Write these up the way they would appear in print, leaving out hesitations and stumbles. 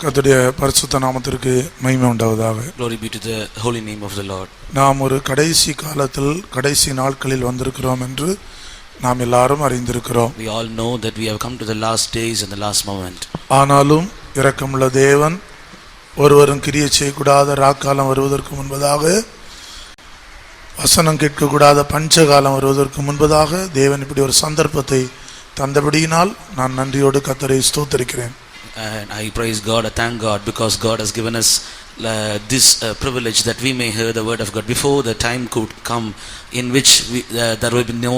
கர்த்தருடைய பரிசுத்த நாமத்திற்கு மகிமை உண்டாவதாக. Glory be to the holy name of the Lord. நாம் ஒரு கடைசி காலத்தில் கடைசி நாட்களில் வந்திருக்கிறோம் என்று நாம் எல்லாரும் அறிந்திருக்கிறோம். We all know that we have come to the last days and the last moment. ஆனாலும் இரக்கமுள்ள தேவன் ஒருவரும் கிரியை செய்யக்கூடாத ராக்காலம் வருவதற்கு முன்பதாக, வசனம் கேட்கக்கூடாத பஞ்சகாலம் வருவதற்கு முன்பதாக தேவன் இப்படி ஒரு சந்தர்ப்பத்தை தந்தபடியினால் நான் நன்றியோடு கர்த்தரை ஸ்தோத்திரிக்கிறேன். And I praise God, I thank God because God has given us this privilege that we may hear the word of God before the time could come in which there will be no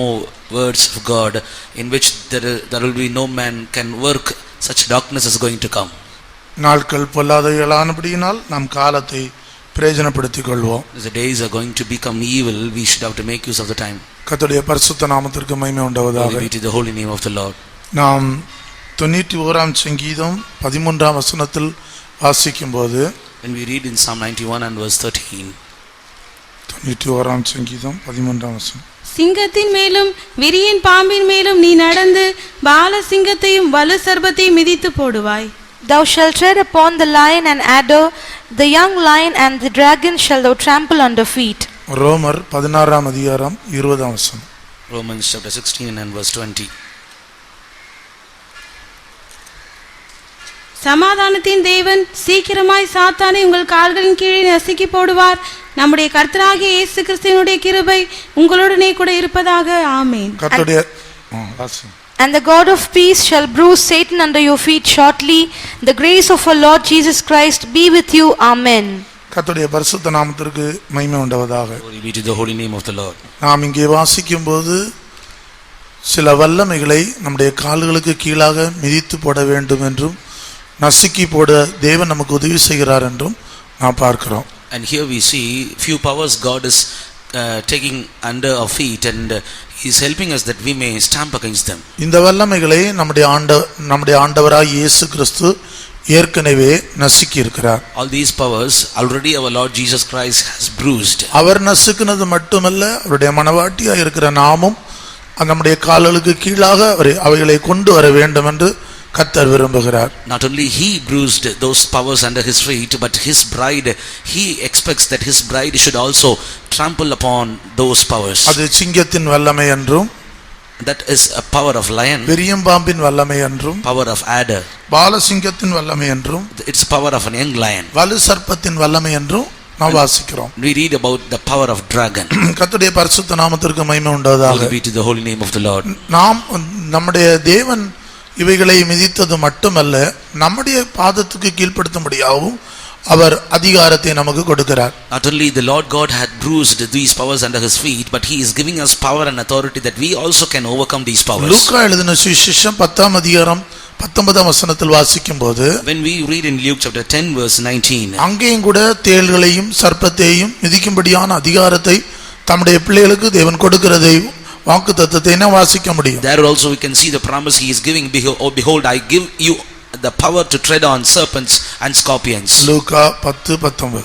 words of God, in which there will be no man can work. Such darkness is going to come. நாட்கள் பொல்லாதவைகளானபடியினால் நாம் காலத்தை பிரயோஜனப்படுத்திக் கொள்வோம். The days are going to become evil, we should have to make use of the time. கர்த்தருடைய பரிசுத்த நாமத்திற்கு மகிமை உண்டாவதாக. Glory be to the holy name of the Lord. நாம் 91ஆம் சங்கீதம் 13ஆம் வசனத்தில் வாசிக்கும்போது, when we read in Psalm 91 and verse 13, 91ஆம் சங்கீதம் 13ஆம் வசனம், சிங்கத்தின் மேலும் விரியன் பாம்பின் மேலும் நீ நடந்து பால சிங்கத்தையும் வலு சர்ப்பத்தையும் மிதித்து போடுவாய். Thou shalt tread upon the lion and adder, the young lion and the dragon shall thou trample under feet. ரோமர் 16ஆம் அதிகாரம் 20ஆம் வசனம், Romans chapter 16 and verse 20. சமாதானத்தின் தேவன் சீக்கிரமாய் சாத்தானை உங்கள் கால்களின் கீழே நசுக்கி போடுவார். நம்முடைய கர்த்தராகிய இயேசு கிறிஸ்துவினுடைய கிருபை உங்களுடனே கூட இருப்பதாக. ஆமென். And the God of peace shall bruise Satan under your feet shortly. The grace of our Lord Jesus Christ be with you. Amen. கர்த்தருடைய பரிசுத்த நாமத்திற்கு மகிமை உண்டாவதாக. Glory be to the holy name of the Lord. நாம் இங்கே வாசிக்கும்போது சில வல்லமைகளை நம்முடைய கால்களுக்கு கீழாக மிதித்து போட வேண்டும் என்றும் நசுக்கி போட தேவன் நமக்கு உதவி செய்கிறார் என்றும் நாம் பார்க்கிறோம். And here we see few powers God is taking under our feet and he is helping us that we may stamp against them. இந்த வல்லமைகளை நம்முடைய ஆண்டவராகிய இயேசு கிறிஸ்து ஏற்கனவே நசுக்கி இருக்கிறார். All these powers already our Lord Jesus Christ has bruised. அவர் நசுக்குனது மட்டுமல்ல, அவருடைய மனவாட்டியா இருக்கிற நாமும் நம்முடைய கால்களுக்கு கீழாக அவைகளை கொண்டு வர வேண்டும் என்று கர்த்தர் விரும்புகிறார். Not only he bruised those powers under his feet, but his bride, he expects that his bride should also trample upon those powers. அது சிங்கத்தின் வல்லமை என்றும், that is a power of lion, பெரியம் பாம்பின் வல்லமை என்றும், power of adder, பால சிங்கத்தின் வல்லமை என்றும், it's power of an young lion, வலு சர்ப்பத்தின் வல்லமை என்றும் நாம் வாசிக்கிறோம். we read about the power of dragon. கர்த்தருடைய பரிசுத்த நாமத்திற்கு மகிமை உண்டாவதாக. Glory be to the holy name of the Lord. நாம் நம்முடைய தேவன் இவைகளை மிதித்தது மட்டுமல்ல, நம்முடைய பாதத்துக்கு கீழ்ப்படுத்தும்படியாகவும் அவர் அதிகாரத்தை நமக்கு கொடுக்கிறார். Not only the Lord God had bruised these powers under his feet, but he is giving us power and authority that we also can overcome these powers. லூக்கா எழுதின சுவிசேஷம் 10ஆம் அதிகாரம் 19ஆம் வசனத்தில் வாசிக்கும்போது, when we read in Luke chapter 10 verse 19, அங்கேயும் கூட தேள்களையும் சர்ப்பத்தையும் மிதிக்கும்படியான அதிகாரத்தை தம்முடைய பிள்ளைகளுக்கு தேவன் கொடுக்கிறதை வாக்குத்தத்தத்தை என்ன வாசிக்க முடியும். there also we can see the promise he is giving. Behold, I give you the power to tread on serpents and scorpions. லூக்கா 10:19.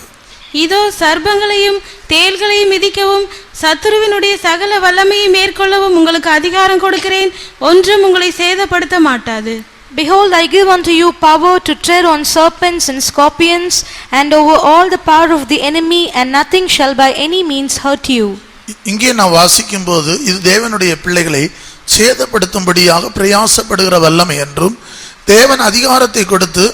இதோ சர்ப்பங்களையும் தேள்களையும் மிதிக்கவும் சத்துருவினுடைய சகல வல்லமையை மேற்கொள்ளவும் உங்களுக்கு அதிகாரம் கொடுக்கிறேன், ஒன்றும் உங்களை சேதப்படுத்த மாட்டாது. Behold, I give unto you power to tread on serpents and scorpions and over all the power of the enemy, and nothing shall by any means hurt you. இங்கே நான் வாசிக்கும்போது இது தேவனுடைய பிள்ளைகளை சேதப்படுத்தும்படியாக பிரயாசப்படுகிற வல்லமை என்றும், தேவன் அதிகாரத்தை கொடுத்து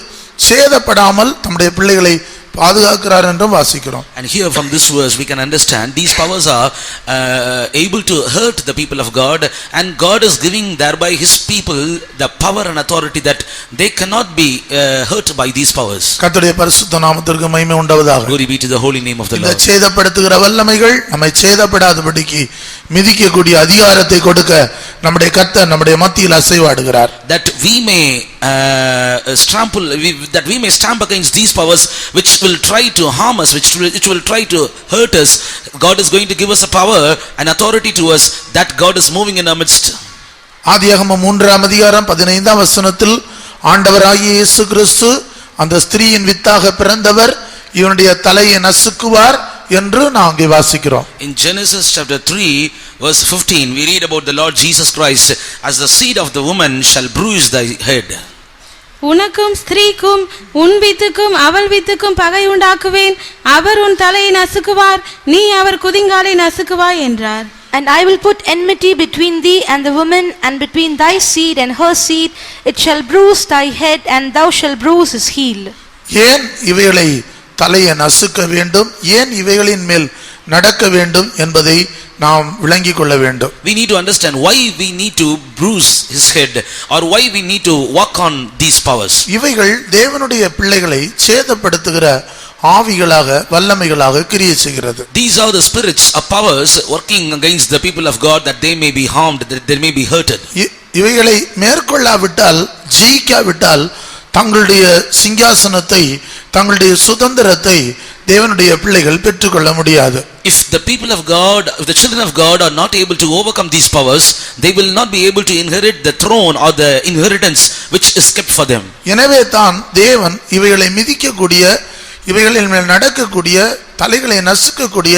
சேதப்படாமல் தம்முடைய பிள்ளைகளை பாதுகாக்கிறார் என்றும் வாசிக்கிறோம். And here from this verse we can understand these powers are able to hurt the people of God, and God is giving thereby his people the power and authority that they cannot be hurt by these powers. கர்த்தருடைய பரிசுத்த நாமத்திற்கு மகிமை உண்டாவதாக. Glory be to the holy name of the இந்த Lord. சேதப்படுத்துகிற வல்லமைகள் நம்மை சேதப்படாதபடிக்கு மிதிக்கக்கூடிய அதிகாரத்தை கொடுக்க நம்முடைய கர்த்தர் நம்முடைய மத்தியில் அசைவாடுகிறார். That we may that we may stamp against these powers which will try to harm us, which will try to hurt us. God is going to give us a power and authority to us that God is moving in our midst. ஆதியாகமம் 3ஆம் அதிகாரம் 15ஆம் வசனத்தில் ஆண்டவராகிய இயேசு கிறிஸ்து அந்த ஸ்திரீயின் வித்தாக பிறந்தவர், இவனுடைய தலையை நசுக்குவார் என்று நாம் அங்கே வாசிக்கிறோம். In Genesis chapter 3 verse 15 we read about the Lord Jesus Christ, as the seed of the woman shall bruise thy head. உனக்கும் ஸ்திரீக்கும் உன் வித்துக்கும் அவள் வித்துக்கும் பகை உண்டாக்குவேன். அவர் உன் தலையை நசுக்குவார், நீ அவர் குதிங்காலை நசுக்குவாய் என்றார். And I will put enmity between thee and the woman, and between thy seed and her seed. It shall bruise thy head, and thou shalt bruise his heel. ஏன் இவைகளை தலையை நசுக்க வேண்டும், ஏன் இவைகளின் மேல் நடக்க வேண்டும் என்பதை நாம் விளங்கிக் கொள்ள வேண்டும். We need to understand why we need to bruise his head, or why we need to walk on these powers. இவைகள் தேவனுடைய பிள்ளைகளை சேதப்படுத்துகிற ஆவிகளாக வல்லமைகளாக கிரியை செய்கிறது. These are the spirits or powers working against the people of God, that they may be harmed, that they may be hurted. இவைகளை மேற்கொள்ளாவிட்டால், ஜெயிக்காவிட்டால் தங்களுடைய சிங்காசனத்தை, தங்களுடைய சுதந்திரத்தை தேவனுடைய பிள்ளைகள் பெற்றுக்கொள்ள முடியாது. If the people of God, if the children of God are not able to overcome these powers, they will not be able to inherit the throne or the inheritance which is kept for them. எனவே தான் தேவன் இவைகளை மிதிக்கக்கூடிய, இவைகளின் மேல் நடக்கக்கூடிய, தலைகளை நசுக்கக்கூடிய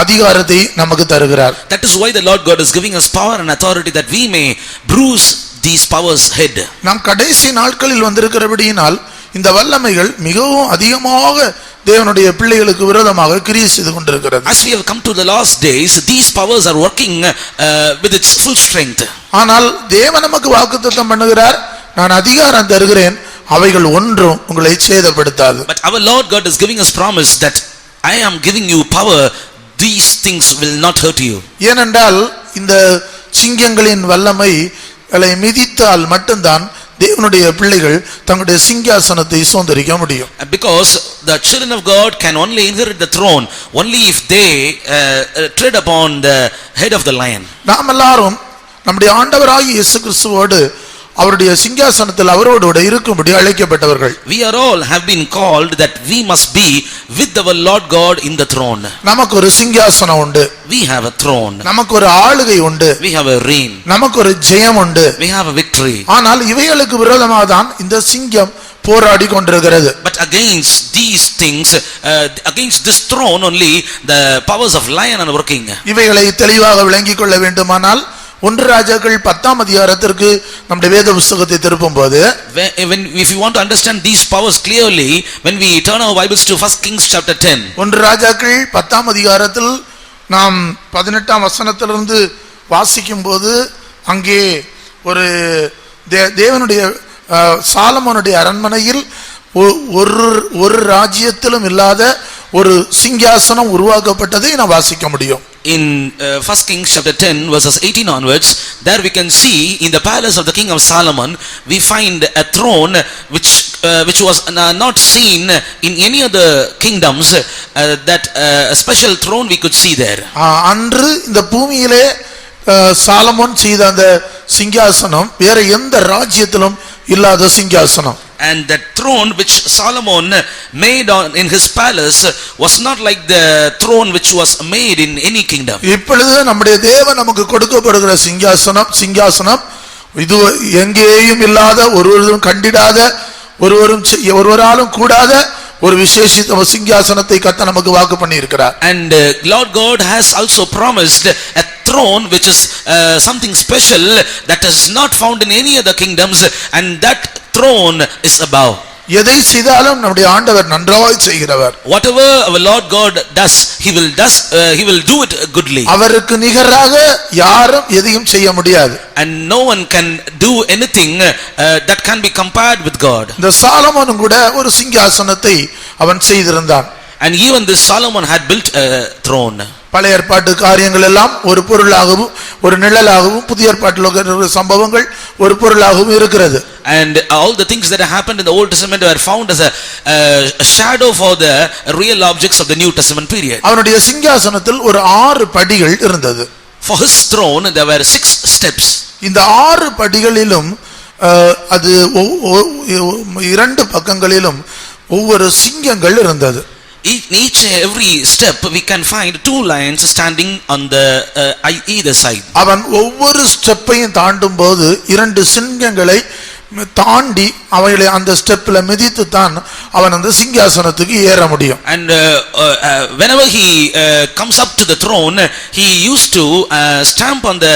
அதிகாரத்தை நமக்கு தருகிறார். That is why the Lord God is giving us power and authority, that we may bruise these powers head. நாம் கடைசி நாட்களில் வந்திருக்கிறபடியினால் இந்த வல்லமைகள் மிகவும் அதிகமாக தேவனுடைய பிள்ளைகளுக்கு விரோதமாக கிரியை செய்து கொண்டிருக்கிறது. As we have come to the last days, these powers are working with its full strength. ஆனால் தேவன் நமக்கு வாக்குத்தத்தம் பண்ணுகிறார், நான் அதிகாரம் தருகிறேன், அவைகள் ஒன்றும் உங்களை சேதப்படுத்தாது. But our Lord God is giving us promise that I am giving you power, these things will not hurt you. ஏனென்றால் இந்த சிங்கங்களின் வல்லமைகளை மிதித்தால் மட்டும்தான் தேவனுடைய பிள்ளைகள் தங்களுடைய சிங்காசனத்தை சுதந்தரிக்க முடியும். Because the children of God can only inherit the throne only if they tread upon the head of the lion. நாம் எல்லாரும் நம்முடைய ஆண்டவராகிய இயேசு கிறிஸ்துவோடு அவருடைய சிங்காசனத்தில் அவரோடு கூட இருக்கும்படி அழைக்கப்பட்டவர்கள். We are all have been called that we must be with our Lord God in the throne. நமக்கு ஒரு சிங்காசனம் உண்டு. We have a throne. நமக்கு ஒரு ஆளுகை உண்டு. We have a reign. நமக்கு ஒரு ஜெயம் உண்டு. We have a victory. ஆனால் இவைகளுக்கு விரோதமாக தான் இந்த சிங்கம் போராடி கொண்டிருக்கிறது. But against these things, against this throne only the powers of lion are working. இவைகளை தெளிவாக விளங்கிக் கொள்ள வேண்டுமானால் 1 ராஜாக்கள் 10ஆம் அதிகாரத்திற்கு நம்முடைய வேத புத்தகத்தை திருப்பும்போது, if you want to understand these powers clearly, when we turn our Bibles to 1 Kings chapter 10. 1 ராஜாக்கள் 10ஆம் அதிகாரத்தில் நாம் 18ஆம் வசனத்திலிருந்து வாசிக்கும்போது, அங்கே ஒரு தேவனுடைய சாலமோனுடைய அரண்மனையில் ஒரு ராஜ்யத்திலும் இல்லாத ஒரு சிங்காசனம் உருவாக்கப்பட்டதை நாம் வாசிக்க முடியும். In 1 Kings chapter 10 verses 18 onwards, there we can see in the palace of the king of Solomon, we find a throne which was not seen in any other kingdoms, that a special throne we could see there. அன்று இந்த பூமியிலே Solomon செய்த அந்த சிங்காசனம் வேற எந்த ராஜ்யத்திலும் இல்லாத சிங்காசனம். And that throne which Solomon made in his palace was not like the throne which was made in any kingdom. இப்பொழுது நம்முடைய தேவன் நமக்கு கொடுக்கப்படுகிற சிங்காசனம் இது எங்கேயும் இல்லாத, ஒருவரும் கண்டிடாத, ஒருவராலும் கூடாத ஒரு விசேஷித்த சிங்காசனத்தை கர்த்தர் நமக்கு வாக்கு பண்ணி இருக்கிறார். And Lord God has also promised a throne which is something special that is not found in any other kingdoms, and that throne is above. எதை செய்தாலும் நம்முடைய ஆண்டவர் நன்றாய் செய்கிறவர். Whatever our Lord God does, he will do it goodly. அவருக்கு நிகராக யாரும் எதையும் செய்ய முடியாது. And no one can do anything that can be compared with God. இந்த சாலமோனும் கூட ஒரு சிங்காசனத்தை அவன் செய்திருந்தான். And even this Solomon had built a throne. பழைய ஏற்பாட்டு காரியங்கள் எல்லாம் ஒரு பொருளாகவும் ஒரு நிழலாகவும், புதிய ஏற்பாட்டில் இருக்கிற சம்பவங்கள் ஒரு பொருளாகவும் இருக்கிறது. And all the things that happened in the Old Testament were found as a shadow for the real objects of the New Testament period. அவனுடைய சிங்காசனத்தில் ஒரு 6 படிகள் இருந்தது. For his throne there were 6 steps. இந்த 6 படிகளிலும் அது 2 பக்கங்களிலும் ஒவ்வொரு சிங்கங்கள் இருந்தது. Each every step we can find 2 lions standing on the either side. அவன் ஒவ்வொரு ஸ்டெப்பையும் தாண்டும் போது 2 சிங்கங்களை தாண்டி அவைகளை அந்த ஸ்டெப்ல மிதித்து தான் அவன் அந்த சிங்காசனத்துக்கு ஏற முடியும். And whenever he comes up to the throne, he used to stamp on the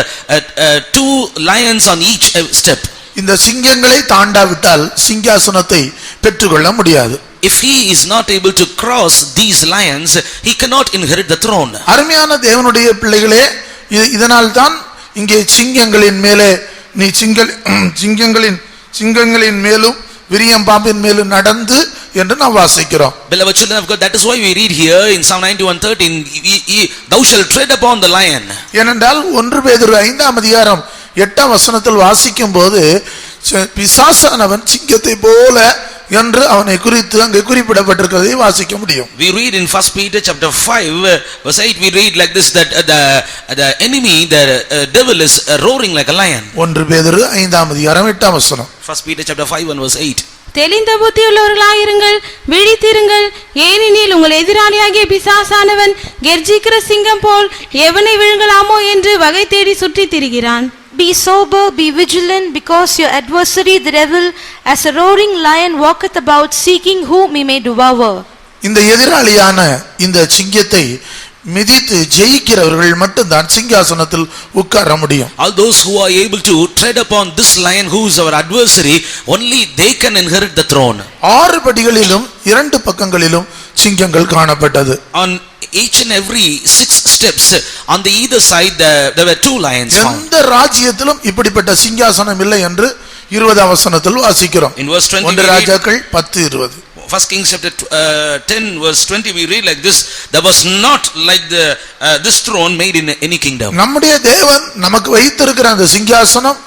2 lions on each step. இந்த சிங்கங்களை தாண்டாவிட்டால் சிங்காசனத்தை பெற்றுக்கொள்ள முடியாது. If he is not able to cross these lions, he cannot inherit the throne. அருமையான தேவனுடைய பிள்ளைகளே, இதனால் தான் இங்கே சிங்கங்களின் மேலே நீ சிங்கங்களின் மேலும் விரியம் பாம்பின் மேலும் நடந்து என்று நாம் வாசிக்கிறோம். Beloved children of God, that is why we read here in Psalm 91:13, thou shalt tread upon the lion. ஏனென்றால் 1 பேதுரு 5ஆம் அதிகாரம் 8ஆம் வசனத்தில் வாசிக்கும் போது பிசாசானவன் சிங்கத்தை போல என்று அவனை குறித்து அங்கே குறிப்பிடப்பட்டிருக்கிறதை வாசிக்க முடியும். We read in 1 Peter chapter 5 verse 8, we read like this, that the enemy, the devil is roaring like a lion. 1 பேதுரு 5ஆம் அதிகாரம் 8ஆம் வசனம். 1 Peter chapter 5 and verse 8. தெளிந்த புத்தியுள்ளவர்களாயிருங்கள், விழித்திருங்கள், ஏனெனில் உங்கள் எதிராளியாகிய பிசாசானவன் கெர்ச்சிக்கிற சிங்கம் போல் எவனை விழுங்கலாமோ என்று வகை தேடி சுற்றித் திரிகிறான். Be sober, be vigilant, because your adversary the devil as a roaring lion walketh about seeking whom he may devour. இந்த எதிராளியான இந்த சிங்கத்தை மிதித்து ஜெயிக்கிறவர்கள் மட்டும்தான் சிங்காசனத்தில் உட்கார முடியும். All those who are able to tread upon this lion who is our adversary, only they can inherit the throne. 6 படிகளிலும் 2 பக்கங்களிலும் சிங்கங்கள் காணப்பட்டது. On each and every 6 steps on the either side there were 2 lions found. எந்த ராஜ்யத்திலும் இப்படிப்பட்ட சிங்காசனம் இல்லை என்று 20ஆம் வசனத்தில் வாசிக்கிறோம். In verse 20 1 ராஜாக்கள் 10:20. 1 Kings chapter 10 verse 20 we read like this, there was not like this throne made in any kingdom. நம்முடைய தேவன் நமக்கு வைத்திருக்கிற அந்த சிங்காசனம்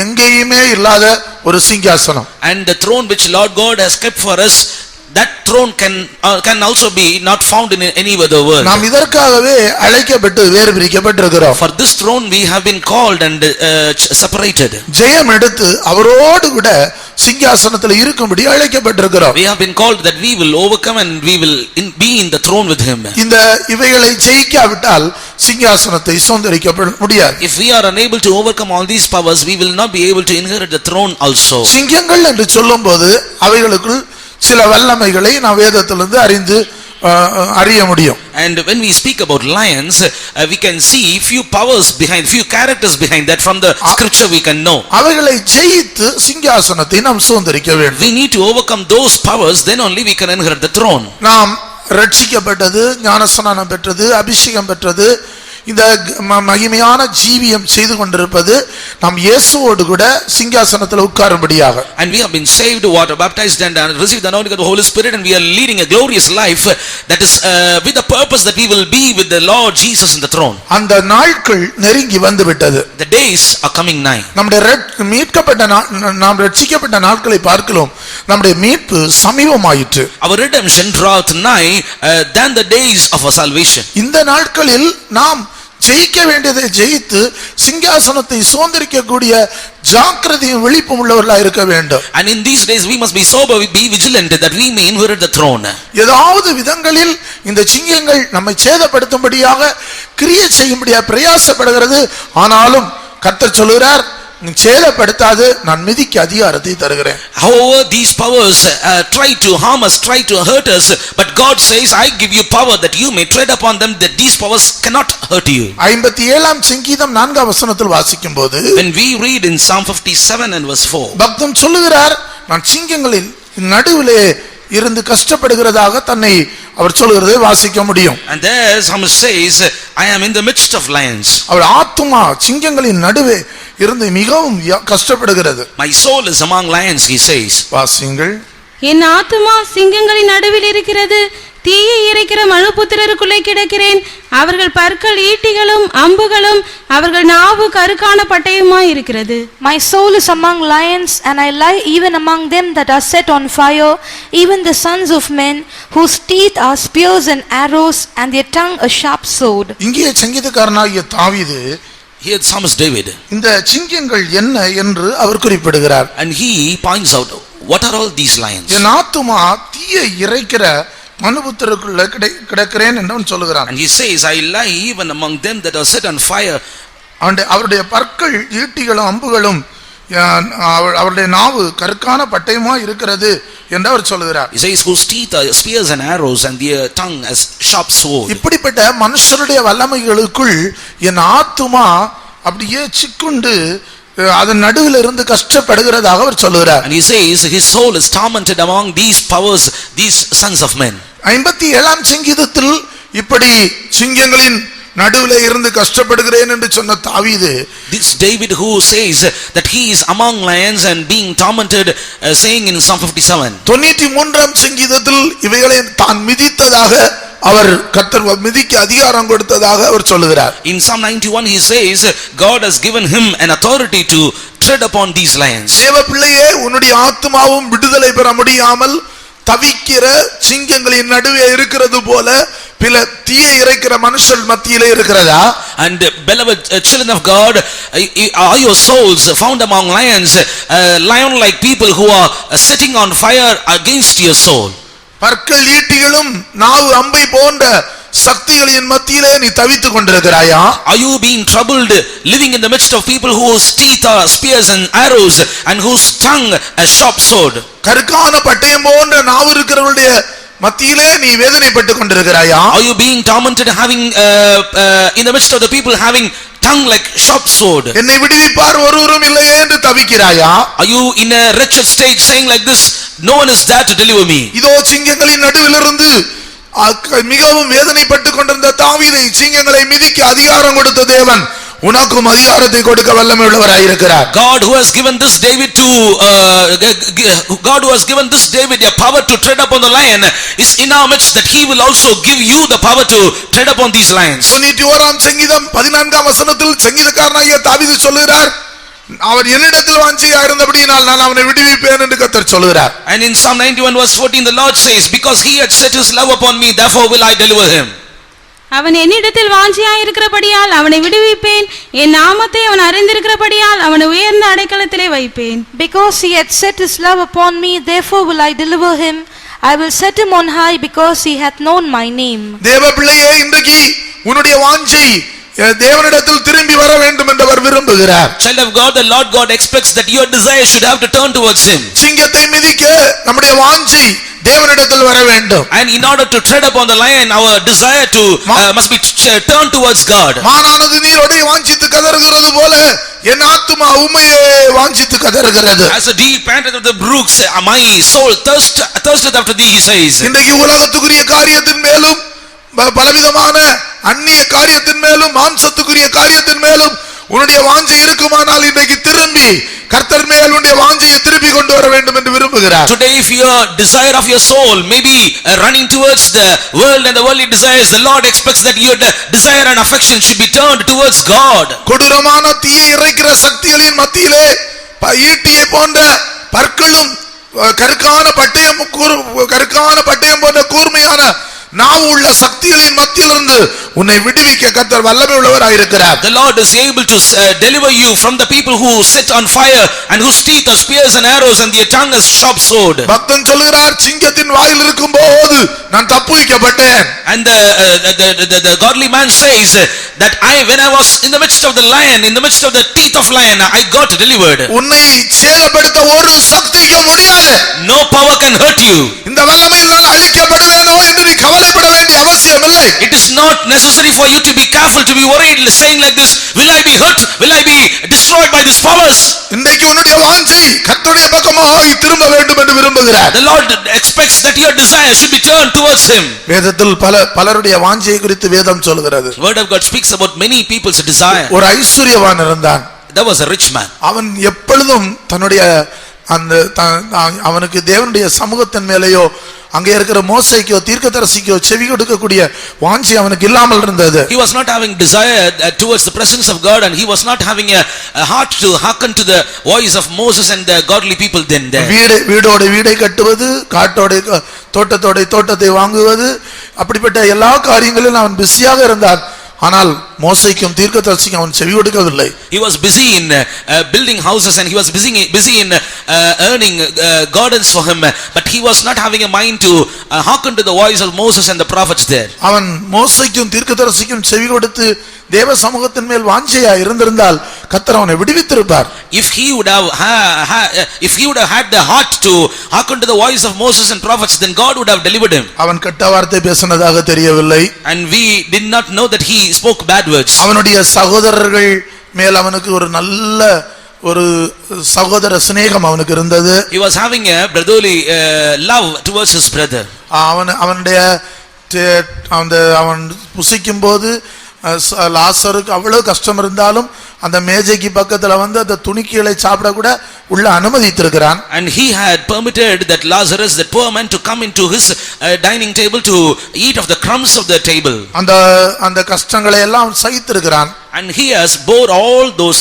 எங்கேயுமே இல்லாத ஒரு சிங்காசனம். And the throne which Lord God has kept for us, that throne can also be not found in any other world. நாம் இதற்காகவே அழைக்கப்பட்டு வேறு பிரிக்கப்பட்டிருக்கிறோம். For this throne we have been called and separated. ஜெயம் எடுத்து அவரோடு கூட சிங்காசனத்தில் இருக்கும்படி அழைக்கப்பட்டிருக்கிறோம். We have been called that we will overcome and we will be in the throne with him. இந்த இவைகளை ஜெயிக்காவிட்டால் சிங்காசனத்தை சுதந்தரிக்க முடியாது. If we are unable to overcome all these powers, we will not be able to inherit the throne also. சிங்கங்கள் என்று சொல்லும்போது அவைகளுக்குள் சில வல்லமைகளை நாம் வேதத்திலிருந்து அறிய முடியும். And when we speak about lions, we can see few powers behind, few characters behind that from the scripture we can know. அவைகளை ஜெயித்து சிங்காசனத்தை நாம் சுதந்தரிக்க வேண்டும். We need to overcome those powers, then only we can inherit the throne. நாம் ரட்சிக்கப்பட்டது, ஞானஸ்நானம் பெற்றது, அபிஷேகம் பெற்றது, இந்த மகிமையான ஜீவியம் செய்து கொண்டிருப்பது நாம் இயேசுவோடு கூட சிங்காசனத்தில் உட்காரும்படியாக. And we have been saved, water baptized and received the anointing of the Holy Spirit, and we are leading a glorious life that is with the purpose that we will be with the Lord Jesus in the throne. அந்த நாட்கள் நெருங்கி வந்து விட்டது. The days are coming nigh. நாம் ரட்சிக்கப்பட்ட நாட்களை பார்க்கிறோம். நம்முடைய மீட்பு சமீபமாயிற்று. Our redemption draweth nigh than the days of our salvation. இந்த நாட்களில் நாம் ஜெயிக்க வேண்டியதை ஜெயித்து சிங்காசனத்தை சுதந்தரிக்கக்கூடிய ஜாக்கிரதையும் விழிப்பும் உள்ளவர்களாக இருக்க வேண்டும். And in these days we must be sober, be vigilant that we may inherit the throne. ஏதாவது விதங்களில் இந்த சிங்கங்கள் நம்மை சேதப்படுத்தும்படியாக கிரியை செய்யும்படியாக பிரயாசப்படுகிறது. ஆனாலும் கர்த்தர் சொல்கிறார், நீ சேதப்படுத்தாது, நான் மிதிக்க அதிகாரத்தை தருகிறேன். However these powers try to harm us, try to hurt us, but God says, I give you power that you may tread upon them, that these powers cannot hurt you. 57ஆம் சங்கீதம் 4ஆம் வசனத்தில் வாசிக்கும்போது, when we read in Psalm 57 and verse 4, பக்தன் சொல்லுகிறார், நான் சிங்கங்களின் நடுவிலே இருந்து கஷ்டப்படுகிறதாக தன்னை அவர் சொல்கிறதை வாசிக்க முடியும். And there psalmist says, I am in the midst of lions. அவர் ஆத்துமா சிங்கங்களின் நடுவே இருந்து மிகவும் கஷ்டப்படுகிறது. My soul is among lions, he says. வாசியுங்கள். என் ஆத்துமா சிங்கங்களின் நடுவில் இருக்கிறது, தீயை இறைக்கிற மனுபுத்திரருக்குள்ளே கிடக்கிறேன். அவர்கள் பற்கள் ஈட்டிகளும் அம்புகளும், அவர்கள் நாவு கருக்கான பட்டயமாய் இருக்கிறது. My soul is among lions, and I lie even among them that are set on fire, even the sons of men, whose teeth are spears and arrows, and their tongue a sharp sword. இங்கே சங்கீதக்காரனாகிய தாவீது, Here psalmist David, இந்த சிங்கங்கள் என்ன என்று அவர் குறிப்பிடுகிறார். and he points out, what are all these lions? என் ஆத்துமா தீயை இறைக்கிற மனுபுத்திரருக்குள்ள கிடக்கிறேன் என்று அவன் சொல்லுகிறான். And he says, I lie even among them that are set on fire. அவருடைய பற்கள் ஈட்டிகளும் அம்புகளும், அவருடைய நாவு கருக்கான பட்டயமா இருக்கிறது என்று அவர் சொல்லுகிறார். He says, whose teeth are spears and arrows, and their tongue as sharp sword. இப்படிப்பட்ட மனுஷருடைய வல்லமைகளுக்குள் என் ஆத்துமா அப்படியே சிக்குண்டு அதன் நடுவில் இருந்து கஷ்டப்படுகிறதாக அவர் சொல்லுகிறார். And he says his soul is tormented among these powers, these sons of men. 57ஆம் சங்கீதத்தில் இப்படி சிங்கங்களின் நடுவிலே இருந்து கஷ்டப்படுகிறேன் என்று சொன்ன தாவீது, This David who says that he is among lions and being tormented, saying in Psalm 57. 93ஆம் சங்கீதத்தில் இவைகளை தான் மிதித்ததாக அவர் கர்த்தர் மிதிக்க அதிகாரம் கொடுத்ததாக அவர் சொல்லுகிறார். In Psalm 91 he says God has given him an authority to tread upon these lions. தேவ பிள்ளையே, உன்னுடைய ஆத்துமாவும் விடுதலை பெற முடியாமல் தவிக்கிற சிங்கங்களின் நடுவே இருக்கிறது போல பில தீயை இறைக்கிற மனுஷர் மத்தியிலே இருக்கிறதா? And beloved children of God, are your souls found among lions, lion like people who are setting on fire against your soul? பற்கள் ஈட்டிகளும் நாவு அம்பை போன்ற சக்திகளின் மத்தியிலே நீ தவித்துக் கொண்டிருக்கிறாயா? Are you being troubled living in the midst of people whose teeth are spears and arrows and whose tongue a sharp sword? கருக்கான பட்டயம் போன்ற நாவு இருக்கிறவருடைய மத்தியிலே நீ வேதனைப்பட்டுக் கொண்டிருக்கிறாயா? Are you being tormented having in the midst of the people having tongue like sharp sword? என்னை விடுவிப்பார் ஒருவரும் இல்லையே என்று தவிக்கிறாயா? Are you in a wretched state saying like this, no one is there to deliver me? இதோ சிங்கங்களின் நடுவிலிருந்து மிகவும் வேதனைப்பட்டுக் கொண்டிருந்த தாவீதை சிங்கங்களை மிதிக்க அதிகாரம் கொடுத்த தேவன் உனக்கும் அதிகாரத்தை கொடுக்க வல்லமை உள்ளவராய் இருக்கிறார். God who has given this David a power to tread upon the lion is in our midst, that he will also give you the power to tread upon these lions. 91ஆம் சங்கீதம் 14ஆம் வசனத்தில் சங்கீதக்காரனாகிய தாவீது சொல்லுகிறார், அவர் என்னிடத்தில் வாஞ்சையா இருந்தபடியினால் நான் அவனை விடுவிப்பேன் என்று கர்த்தர் சொல்லுகிறார். And in Psalm 91 verse 14 the Lord says, because he had set his love upon me, therefore will I deliver him. அவன் என்னிடத்தில் வாஞ்சியாய் இருக்கிறபடியால் அவனை விடுவிப்பேன், என் நாமத்தை அவன் அறிந்திருக்கிறபடியால் அவனை உயர்ந்த அடைக்கலத்திலே வைப்பேன். Because he had set his love upon me, therefore will I deliver him. I will set him on high because he hath known my name. தேவ பிள்ளையே, இன்றைக்கு உன்னுடைய வாஞ்சை தேவனிடத்தில் திரும்பி வர வேண்டும் என்று அவர் விரும்புகிறார். Child of God, the Lord God expects that your desire should have to turn towards him. சிங்கத்தை மிதிக்க நம்முடைய வாஞ்சை தேவனிடத்தில் வர வேண்டும். And in order to tread upon the lion, our desire to must be turned towards God. மானானது நீரோடை வாஞ்சித்து கதறுகிறது போல என் ஆத்துமா உம்மையே வாஞ்சித்து கதறுகிறது. As a deer panteth after the brooks, my soul thirsteth after thee, he says. இன்றைக்கு உலகத்துக்குரிய காரியத்தின் மேலும் பலவிதமான அந்நிய காரியத்தின் மேலும் மாம்சத்துக்குரிய காரியத்தின் மேலும் உன்னுடைய வாஞ்சை இருக்குமானால் இன்றைக்கு திரும்பி கர்த்தர் மேல் உன்னுடைய வாஞ்சையை திருப்பி கொண்டு வர வேண்டும் என்று விரும்புகிறார். Today if your desire of your soul may be running towards the world and the worldly desires, the Lord expects that your desire and affection should be turned towards God. கொடூரமான தீயை இறைக்கிற சக்திகளின் மத்தியிலே ஈட்டியை போன்ற பற்களும் கருக்கான பட்டயம் போன்ற கூர்மையான நாவு உள்ள சக்திகளின் மத்தியிலிருந்து உன்னை விடுவிக்க கர்த்தர் வல்லமை உள்ளவராய் இருக்கிறார். The Lord is able to deliver you from the people who set on fire and whose teeth are spears and arrows and their tongue is sharp sword. பக்தன் சொல்கிறார், சிங்கத்தின் வாயில் இருக்கும்போது நான் தப்புவிக்கப்பட்டேன். And the godly man says that when I was in the midst of the lion, in the midst of the teeth of lion, I got delivered. உன்னை சேதப்படுத்த ஒரு சக்திக்கும் முடியாது. No power can hurt you. இந்த வல்லமையில் நான் அழிக்கப்படுவேனோ என்று நீ கவலைப்பட வேண்டிய அவசியம் இல்லை. It is not necessary for you to be careful, to be worried, saying like this, will I be hurt, will I be destroyed by these powers? இன்றைக்கு உன்னுடைய வாஞ்சை கர்த்தருடைய பக்கமாய் திரும்ப வேண்டும் என்று விரும்புகிறார். The Lord expects that your desire should be turned towards him. வேதத்தில் பலருடைய வாஞ்சையை குறித்து வேதம் சொல்கிறது. Word of God speaks about many people's desire. ஒரு ஐஸ்வரியவான் இருந்தான். There was a rich man. அவன் எப்பொழுதும் தன்னுடைய அவனுக்கு தேவனுடைய சமூகத்தின் மேலேயோ அங்கே இருக்கிற மோசைக்கோ தீர்க்கதரிசிக்கோ செவி கொடுக்கக்கூடிய வாஞ்சை அவனுக்கு இல்லாமல் இருந்தது. He was not having desire towards the presence of God, and he was not having a heart to hearken to the voice of Moses and the godly people then there. வீடோடு வீடை கட்டுவது, காட்டோடு தோட்டத்தை வாங்குவது, அப்படிப்பட்ட எல்லா காரியங்களிலும் அவன் பிஸியாக இருந்தான். ஆனால் மோசைக்கும் தீர்க்கதரிசிக்கும் அவன் செவி கொடுக்கவில்லை. He was busy in building houses, and he was busy in earning gardens for him, but he was not having a mind to hearken to the voice of Moses and the prophets there. அவன் மோசைக்கும் தீர்க்கதரிசிக்கும் செவி கொடுத்து தேவ சமூகத்தின் மேல் வாஞ்சையா இருந்திருந்தால் கர்த்தர் அவனை விடுவித்திருப்பார். If he would have had the heart to hearken to the voice of Moses and prophets, then God would have delivered him. அவன் கெட்ட வார்த்தை பேசினதாக தெரியவில்லை. And we did not know that he spoke bad words. அவனுடைய சகோதரர்கள் மேல் அவனுக்கு ஒரு நல்ல ஒரு சகோதர சிநேகம் அவனுக்கு இருந்தது. He was having a brotherly love towards his brother. அவனுடைய அவன் புசிக்கும் போது லாசருக்கு அவ்வளவு கஷ்டம் இருந்தாலும் அந்த மேஜைக்கு பக்கத்துல வந்து அந்த துணிக்கைகளை சாப்பிட கூட உள்ள அனுமதித்திருக்கிறான். And he had permitted that Lazarus, that poor man, to come into his dining table to eat of the crumbs of the table. அந்த கஷ்டங்களை எல்லாம் சகித்திருக்கிறான். And he has bore all those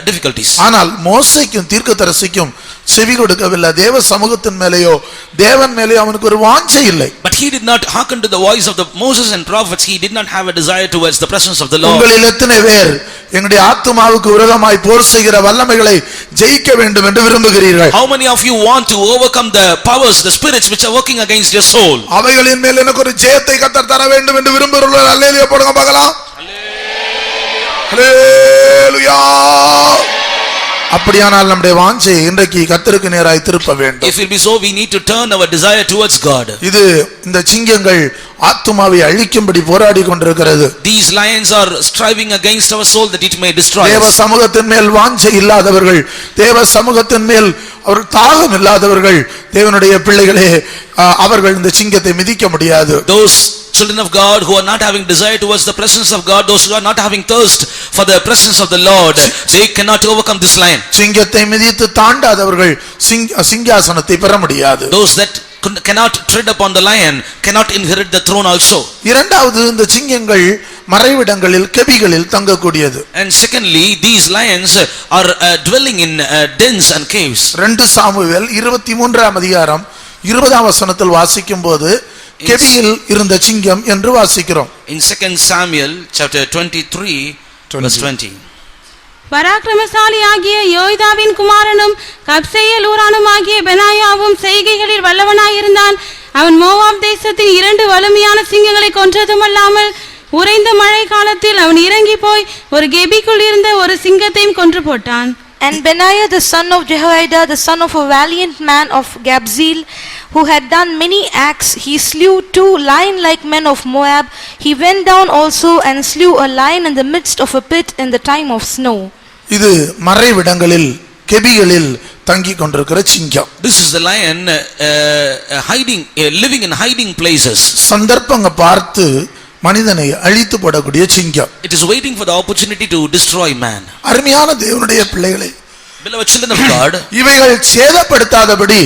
difficulties. ஆனால் மோசேக்கும் தீர்க்கதரிசிக்கும் செவி கொடுக்கவில்லை. தேவ சமூகத்தின் மேலேயோ தேவன் மேலேயோ அவனுக்கு ஒரு வாஞ்சை இல்லை. But he did not hearken to the voice of the Moses and prophets. He did not have a desire towards the presence of the Lord. உங்களில் எத்தனை பேர் எங்களுடைய ஆத்துமாவுக்கு விரோதமாய் போர் செய்கிற வல்லமைகளை ஜெயிக்க வேண்டும் என்று விரும்புகிறீர்கள்? How many of you want to overcome the powers, the spirits which are working against your soul? அவைகளின் மேல் எனக்கு ஒரு ஜெயத்தை கர்த்தர் தர வேண்டும் என்று விரும்புகிறவர்கள் அல்லேலூயா போடுங்க பார்க்கலாம். அல்லேலூயா. அப்படியானால் நம்முடைய வாஞ்சை இன்றைக்கு கர்த்தருக்கு நேராய் திருப்ப வேண்டும். If it be so, we need to turn our desire towards God. இந்த சிங்கங்கள் ஆத்துமாவை அழிக்கும்படி போராடி கொண்டிருக்கிறது. These lions are striving against our soul that it may destroy us. தேவ சமூகத்தின் மேல் வாஞ்சை இல்லாதவர்கள், தேவ சமூகத்தின் மேல் அவர் தாகம் இல்லாதவர்கள், தேவனுடைய பிள்ளைகளே, அவர்கள் இந்த சிங்கத்தை மிதிக்க முடியாது. Those children of God who are not having desire towards the presence of God, those who are not having thirst for the presence of the Lord, they cannot overcome this lion. சிங்கத்தை மிதித்து தாண்டாதவர்கள் சிங்காசனத்தை பெற முடியாது. Those that cannot tread upon the lion cannot inherit the throne also. இரண்டாவது, இந்த சிங்கங்கள் மறைவிடங்களில் கெபிகளில் தங்கக்கூடியது. And secondly, these lions are dwelling in dens and caves. 2 Samuel 23ஆம் அதிகாரம் 20ஆம் வசனத்தில் வாசிக்கும்போது கெபியில் இருந்த சிங்கம் என்று வாசிக்கிறோம். In 2 Samuel chapter 23 verse 20. பராக்கிரமசாலி ஆகிய யோய்தாவின் குமாரனும் கப்சேயேல் ஊரானும் ஆகிய பெனாயாவும் செய்கைகளில் வல்லவனாயிருந்தான். அவன் மோவாப் தேசத்தின் 2 வலிமையான சிங்கங்களை கொன்றதுமல்லாமல் உறைந்த மழை காலத்தில் அவன் இறங்கி போய் ஒரு கெபிக்குள் இருந்த ஒரு சிங்கத்தையும் கொன்று போட்டான். And Benaiah the son of Jehoiada, the son of a valiant man of Gabzeel, who had done many acts, he slew 2 lion-like men of Moab. He went down also and slew a lion in the midst of a pit in the time of snow. இது மறைவிடங்களில் கெபிகளில் தங்கி கொண்டிருக்கிற சிங்கம். This is the lion hiding, living in hiding places. சந்தர்ப்பங்க பார்த்து மனிதனை அழித்து போடக்கூடிய சிங்கம். It is waiting for the opportunity to destroy man. அருமையான தேவனுடைய பிள்ளைகளே, Beloved children of God, இவைகள் சேதப்படுத்தாதபடி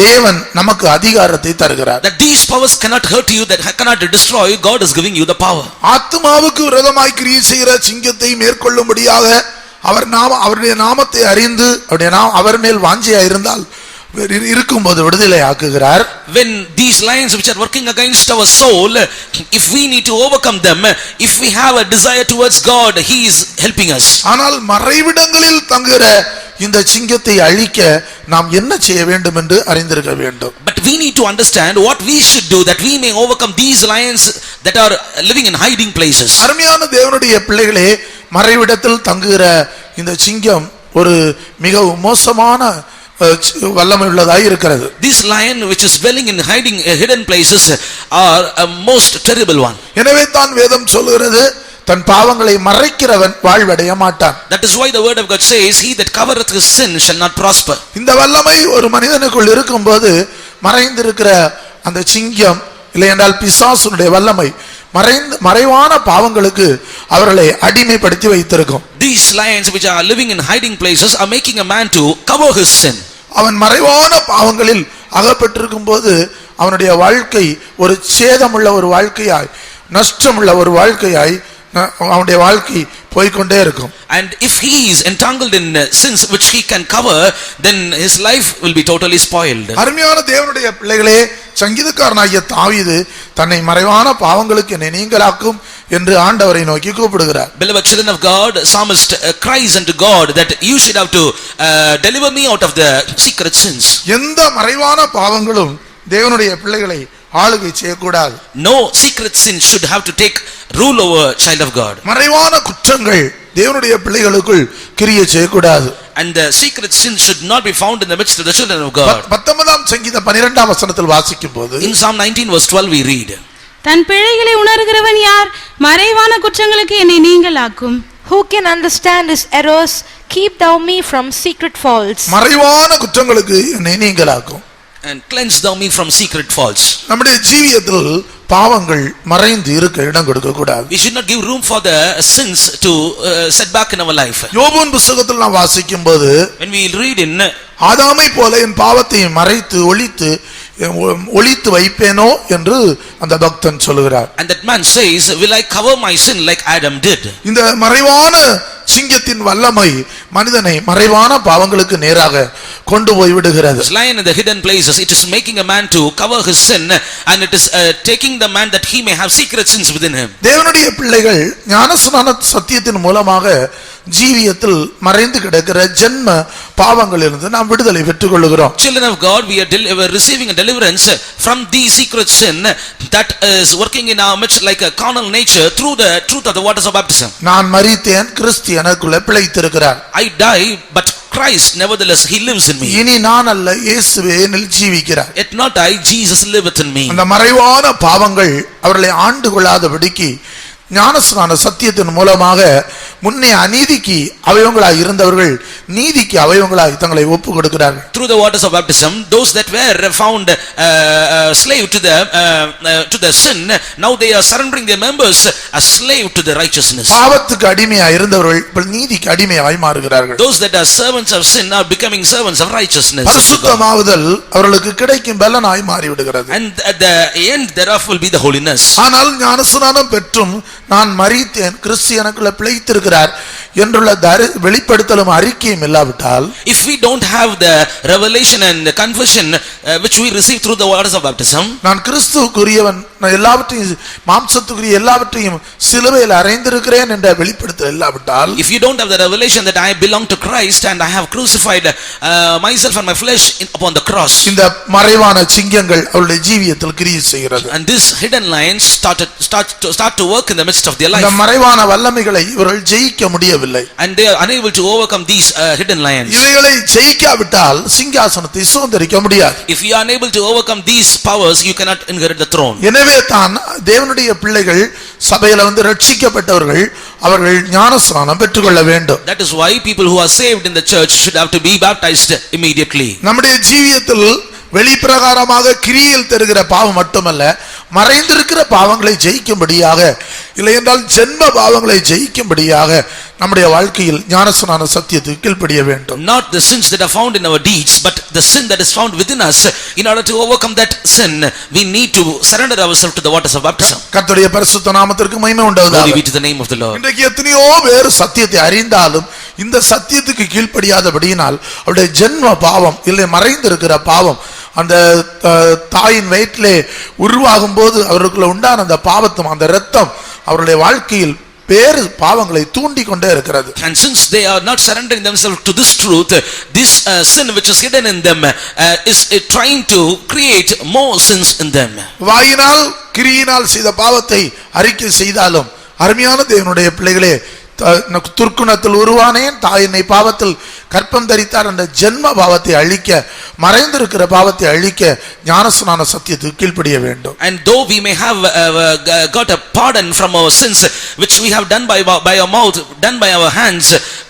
தேவன் நமக்கு அதிகாரத்தை தருகிறார். that these powers cannot hurt you, that cannot destroy you, God is giving you the power. ஆத்துமாவுக்கு விரோதமாய் கிரியை செய்கிற சிங்கத்தை மேற்கொள்ளும்படியாக அவருடைய நாமத்தை அறிந்து அவர் மேல் வாஞ்சையா இருந்தால் இருக்கும்போது விடுதலை ஆக்குகிறார். When these lions which are working against our soul, if we need to overcome them, if we have a desire towards God, He is helping us. ஆனால் மறைவிடங்களில் தங்குகிற இந்த சிங்கத்தை அழிக்க நாம் என்ன செய்ய வேண்டும் என்று அறிந்திருக்க வேண்டும். But we need to understand what we should do that we may overcome these lions that are living in hiding places. அருமையான தேவனுடைய பிள்ளைகளே, மறைவிடத்தில் தங்குகிற இந்த சிங்கம் ஒரு மிகவும் மோசமான வல்லமை உள்ளதாய் இருக்கிறது. This lion which is dwelling in hidden places are a most terrible one. எனவே தான் வேதம் சொல்கிறது, தன் பாவங்களை மறைக்கிறவன் வாழ்வடைய மாட்டான். That is why the word of God says, he that covereth his sin shall not prosper. இந்த வல்லமை ஒரு மனிதனுக்குள் இருக்கும்போது மறைந்திருக்கிற அந்த சிங்கம் இல்லை என்றால் பிசாசுனுடைய வல்லமை மறைவான பாவங்களுக்கு அவர்களை அடிமைப்படுத்தி வைத்திருக்கும். These lions which are living in hiding places are making a man to cover his sin. அவன் மறைவான பாவங்களில் அகப்பட்டிருக்கும் போது அவனுடைய வாழ்க்கை ஒரு சேதமுள்ள ஒரு வாழ்க்கையாய், நஷ்டமுள்ள ஒரு வாழ்க்கையாய் அவனுடைய வாழ்க்கை போய்க்கொண்டே இருக்கும். And if he is entangled in sins which he can cover, then his life will be totally spoiled. அருமையான தேவனுடைய பிள்ளைகளே, சங்கீதக்காரனாகிய தாவீது தன்னை மறைவான பாவங்களுக்கு என்னை நீங்களாக்கும் என்று ஆண்டவரை நோக்கி கூப்பிடுகிறார். Beloved children of God, psalmist cries unto God that you should have to deliver me out of the secret sins. எந்த மறைவான பாவங்களும் தேவனுடைய பிள்ளைகளை ஆளுகை செய்யக்கூடாது. No secret sin should have to take rule over child of God. மறைவான குற்றங்கள் தேவனுடைய பிள்ளைகளுக்குள் கிரியை செய்யக்கூடாது. And the secret sin should not be found in the midst of the children of God. 19ஆம் சங்கீதம் 12ஆம் வசனத்தில் வாசிக்கும்போது, in Psalm 19 verse 12 we read, தன் பிழைகளை உணர்கிறவன் யார்? மறைவான குற்றங்களுக்கு என்னை நீங்களாக்கும். Who can understand his errors? Keep thou me from secret faults. மறைவான குற்றங்களுக்கு என்னை நீங்களாக்கும். And cleanse thou me from secret faults. நம்முடைய ஜீவியத்தில் பாவங்கள் மறைந்து இருக்க இடம் கொடுக்க கூடாது. We should not give room for the sins to set back in our life. யோபுவின் புத்தகத்தில் நாம் வாசிக்கும்போது When we read in ஆதாமை போல என் பாவத்தை மறைத்து ஒளித்து வைப்பேனோ என்று அந்த பக்தன் சொல்லுகிறார். and that man says, will I cover my sin like Adam did? இந்த மறைவான சிங்கத்தின் வல்லமை மனிதனை மறைவான பாவங்களுக்கு நேராக கொண்டு போய் விடுகிறது. This lion in the hidden places, it is making a man to cover his sin, and it is taking the man that he may have secret sins within him. தேவனுடைய பிள்ளைகள் ஞானஸ்நான சத்தியத்தின் மூலமாக ஜீவியத்தில் மறைந்து கிடக்கிற ஜென்ம பாவங்களிலிருந்து நாம் விடுதலை பெற்றுக் கொள்கிறோம். Children of God, we are receiving a deliverance from the secret sin that is working in our midst like a carnal nature through the truth of the waters of baptism. நான் மரித்தேன், கிறிஸ்து எனக்குள்ளே பிழைத்திருக்கிறார். I die, but Christ nevertheless he lives in me. இனி நான் அல்ல, இயேசுவே என்னில் ஜீவிக்கிறார். Yet not I, Jesus liveth in me. அந்த மறைவான பாவங்கள் அவர்களை ஆண்டு கொள்ளாதபடிக்கு ஞானஸ்நான சத்தியத்தின் மூலமாக முன்னே அநீதிக்கு அவயவங்களாய் இருந்தவர்கள் நீதிக்கு அவயவங்களாய் தங்களை ஒப்பு கொடுக்கிறார்கள். Through the waters of baptism, those that were found slave to the sin, now they are surrendering their members as slave to the righteousness. பாவத்துக்கு அடிமையாய் இருந்தவர்கள் இப்ப நீதிக்கு அடிமையாய் மாறுகிறார்கள். Those that are servants of sin are becoming servants of righteousness. பரிசுத்தமாகுதல் அவர்களுக்கு கிடைக்கும் பலனாய் மாறிவிடுகிறது. And at the end thereof will be the holiness. ஆனால் ஞானஸ்நானம் பெற்றும் நான் மரித்தேன், கிறிஸ்து எனக்குள்ள பிழைத்திருக்கிறார் என்றுள்ள வெளிப்படுத்தலும் அறிக்கையும் இல்லாவிட்டால், if we don't have the revelation and the confession which we receive through the waters of baptism, நான் கிறிஸ்துவுக்குரியவன், நான் எல்லாவற்றையும் மாம்சத்துக்குரிய எல்லாவற்றையும் சிலுவையில் அறைந்திருக்கிறேன் என்ற வெளிப்படுத்தல் இல்லாவிட்டால், if you don't have the revelation that I belong to Christ and I have crucified myself and my flesh upon the cross, இந்த மறைவான சிங்கங்கள் அவருடைய ஜீவியத்தில் கிரியை செய்கிறது. and this hidden lions start to work in the midst of their life, இந்த மறைவான வல்லமைகளை இவர்கள் ஜெயிக்க முடியவில்லை. and they are unable to overcome these hidden lions. இவைகளை ஜெயிக்காவிட்டால் சிங்காசனத்தை சுதந்தரிக்க முடியாது. If you are unable to overcome these powers, you cannot inherit the throne. எனவே தான் தேவனுடைய பிள்ளைகள் சபையில ரட்சிக்கப்பட்டவர்கள் அவர்கள் ஞானஸ்நானம் பெற்றுக்கொள்ள வேண்டும். That is why people who are saved in the church should have to be baptized immediately. நம்முடைய ஜீவியத்தில் வெளிப்பிரகாரமாக கிரியையில் தருகிற பாவம் மட்டுமல்ல, மறைந்திருக்கிற பாவங்களை ஜெயிக்கும்படியாக, இல்லை என்றால் ஜென்ம பாவங்களை ஜெயிக்கும்படியாக நம்முடைய வாழ்க்கையில் ஞானஸ்நான சத்தியத்துக்கு கீழ்ப்படிய வேண்டும். Not the sins that are found in our deeds, but the sin that is found within us. In order to overcome that sin, we need to surrender ourselves to the waters of baptism. கர்த்தருடைய பரிசுத்த நாமத்திற்கு மகிமை உண்டாவதாக. Glory be to the name of the Lord. இன்றைக்கு எத்தனையோ பேர் சத்தியத்தை அறிந்தாலும் இந்த சத்தியத்துக்கு கீழ்ப்படியாதபடியினால் அவருடைய ஜென்ம பாவம், இல்லை மறைந்திருக்கிற பாவம், அந்த தாயின் வயிற்றிலே உருவாகும் போது அவர்களுக்குள்ள உண்டான அந்த பாவத்தும் அந்த இரத்தம் அவருடைய வாழ்க்கையில் வேறு பாவங்களை தூண்டி கொண்டே இருக்கிறது. And since they are not surrendering themselves to this truth, this sin which is hidden in them is trying to create more sins in them. வாயினால் கிரியினால் செய்த பாவத்தை அறிக்கை செய்தாலும் அருமையான தேவனுடைய பிள்ளைகளே, துர்க்குணத்தில் உருவானேன், தாயினை பாவத்தில் கற்பம் தரித்தார் என்ற ஜென்ம பாவத்தை அழிக்க, மறைந்திருக்கிற பாவத்தை அழிக்க ஞானஸ்நான சத்தியத்துக்கு கீழ்ப்படிய வேண்டும். And though we may have got a pardon from our sins which we have done by our mouth, done by our hands,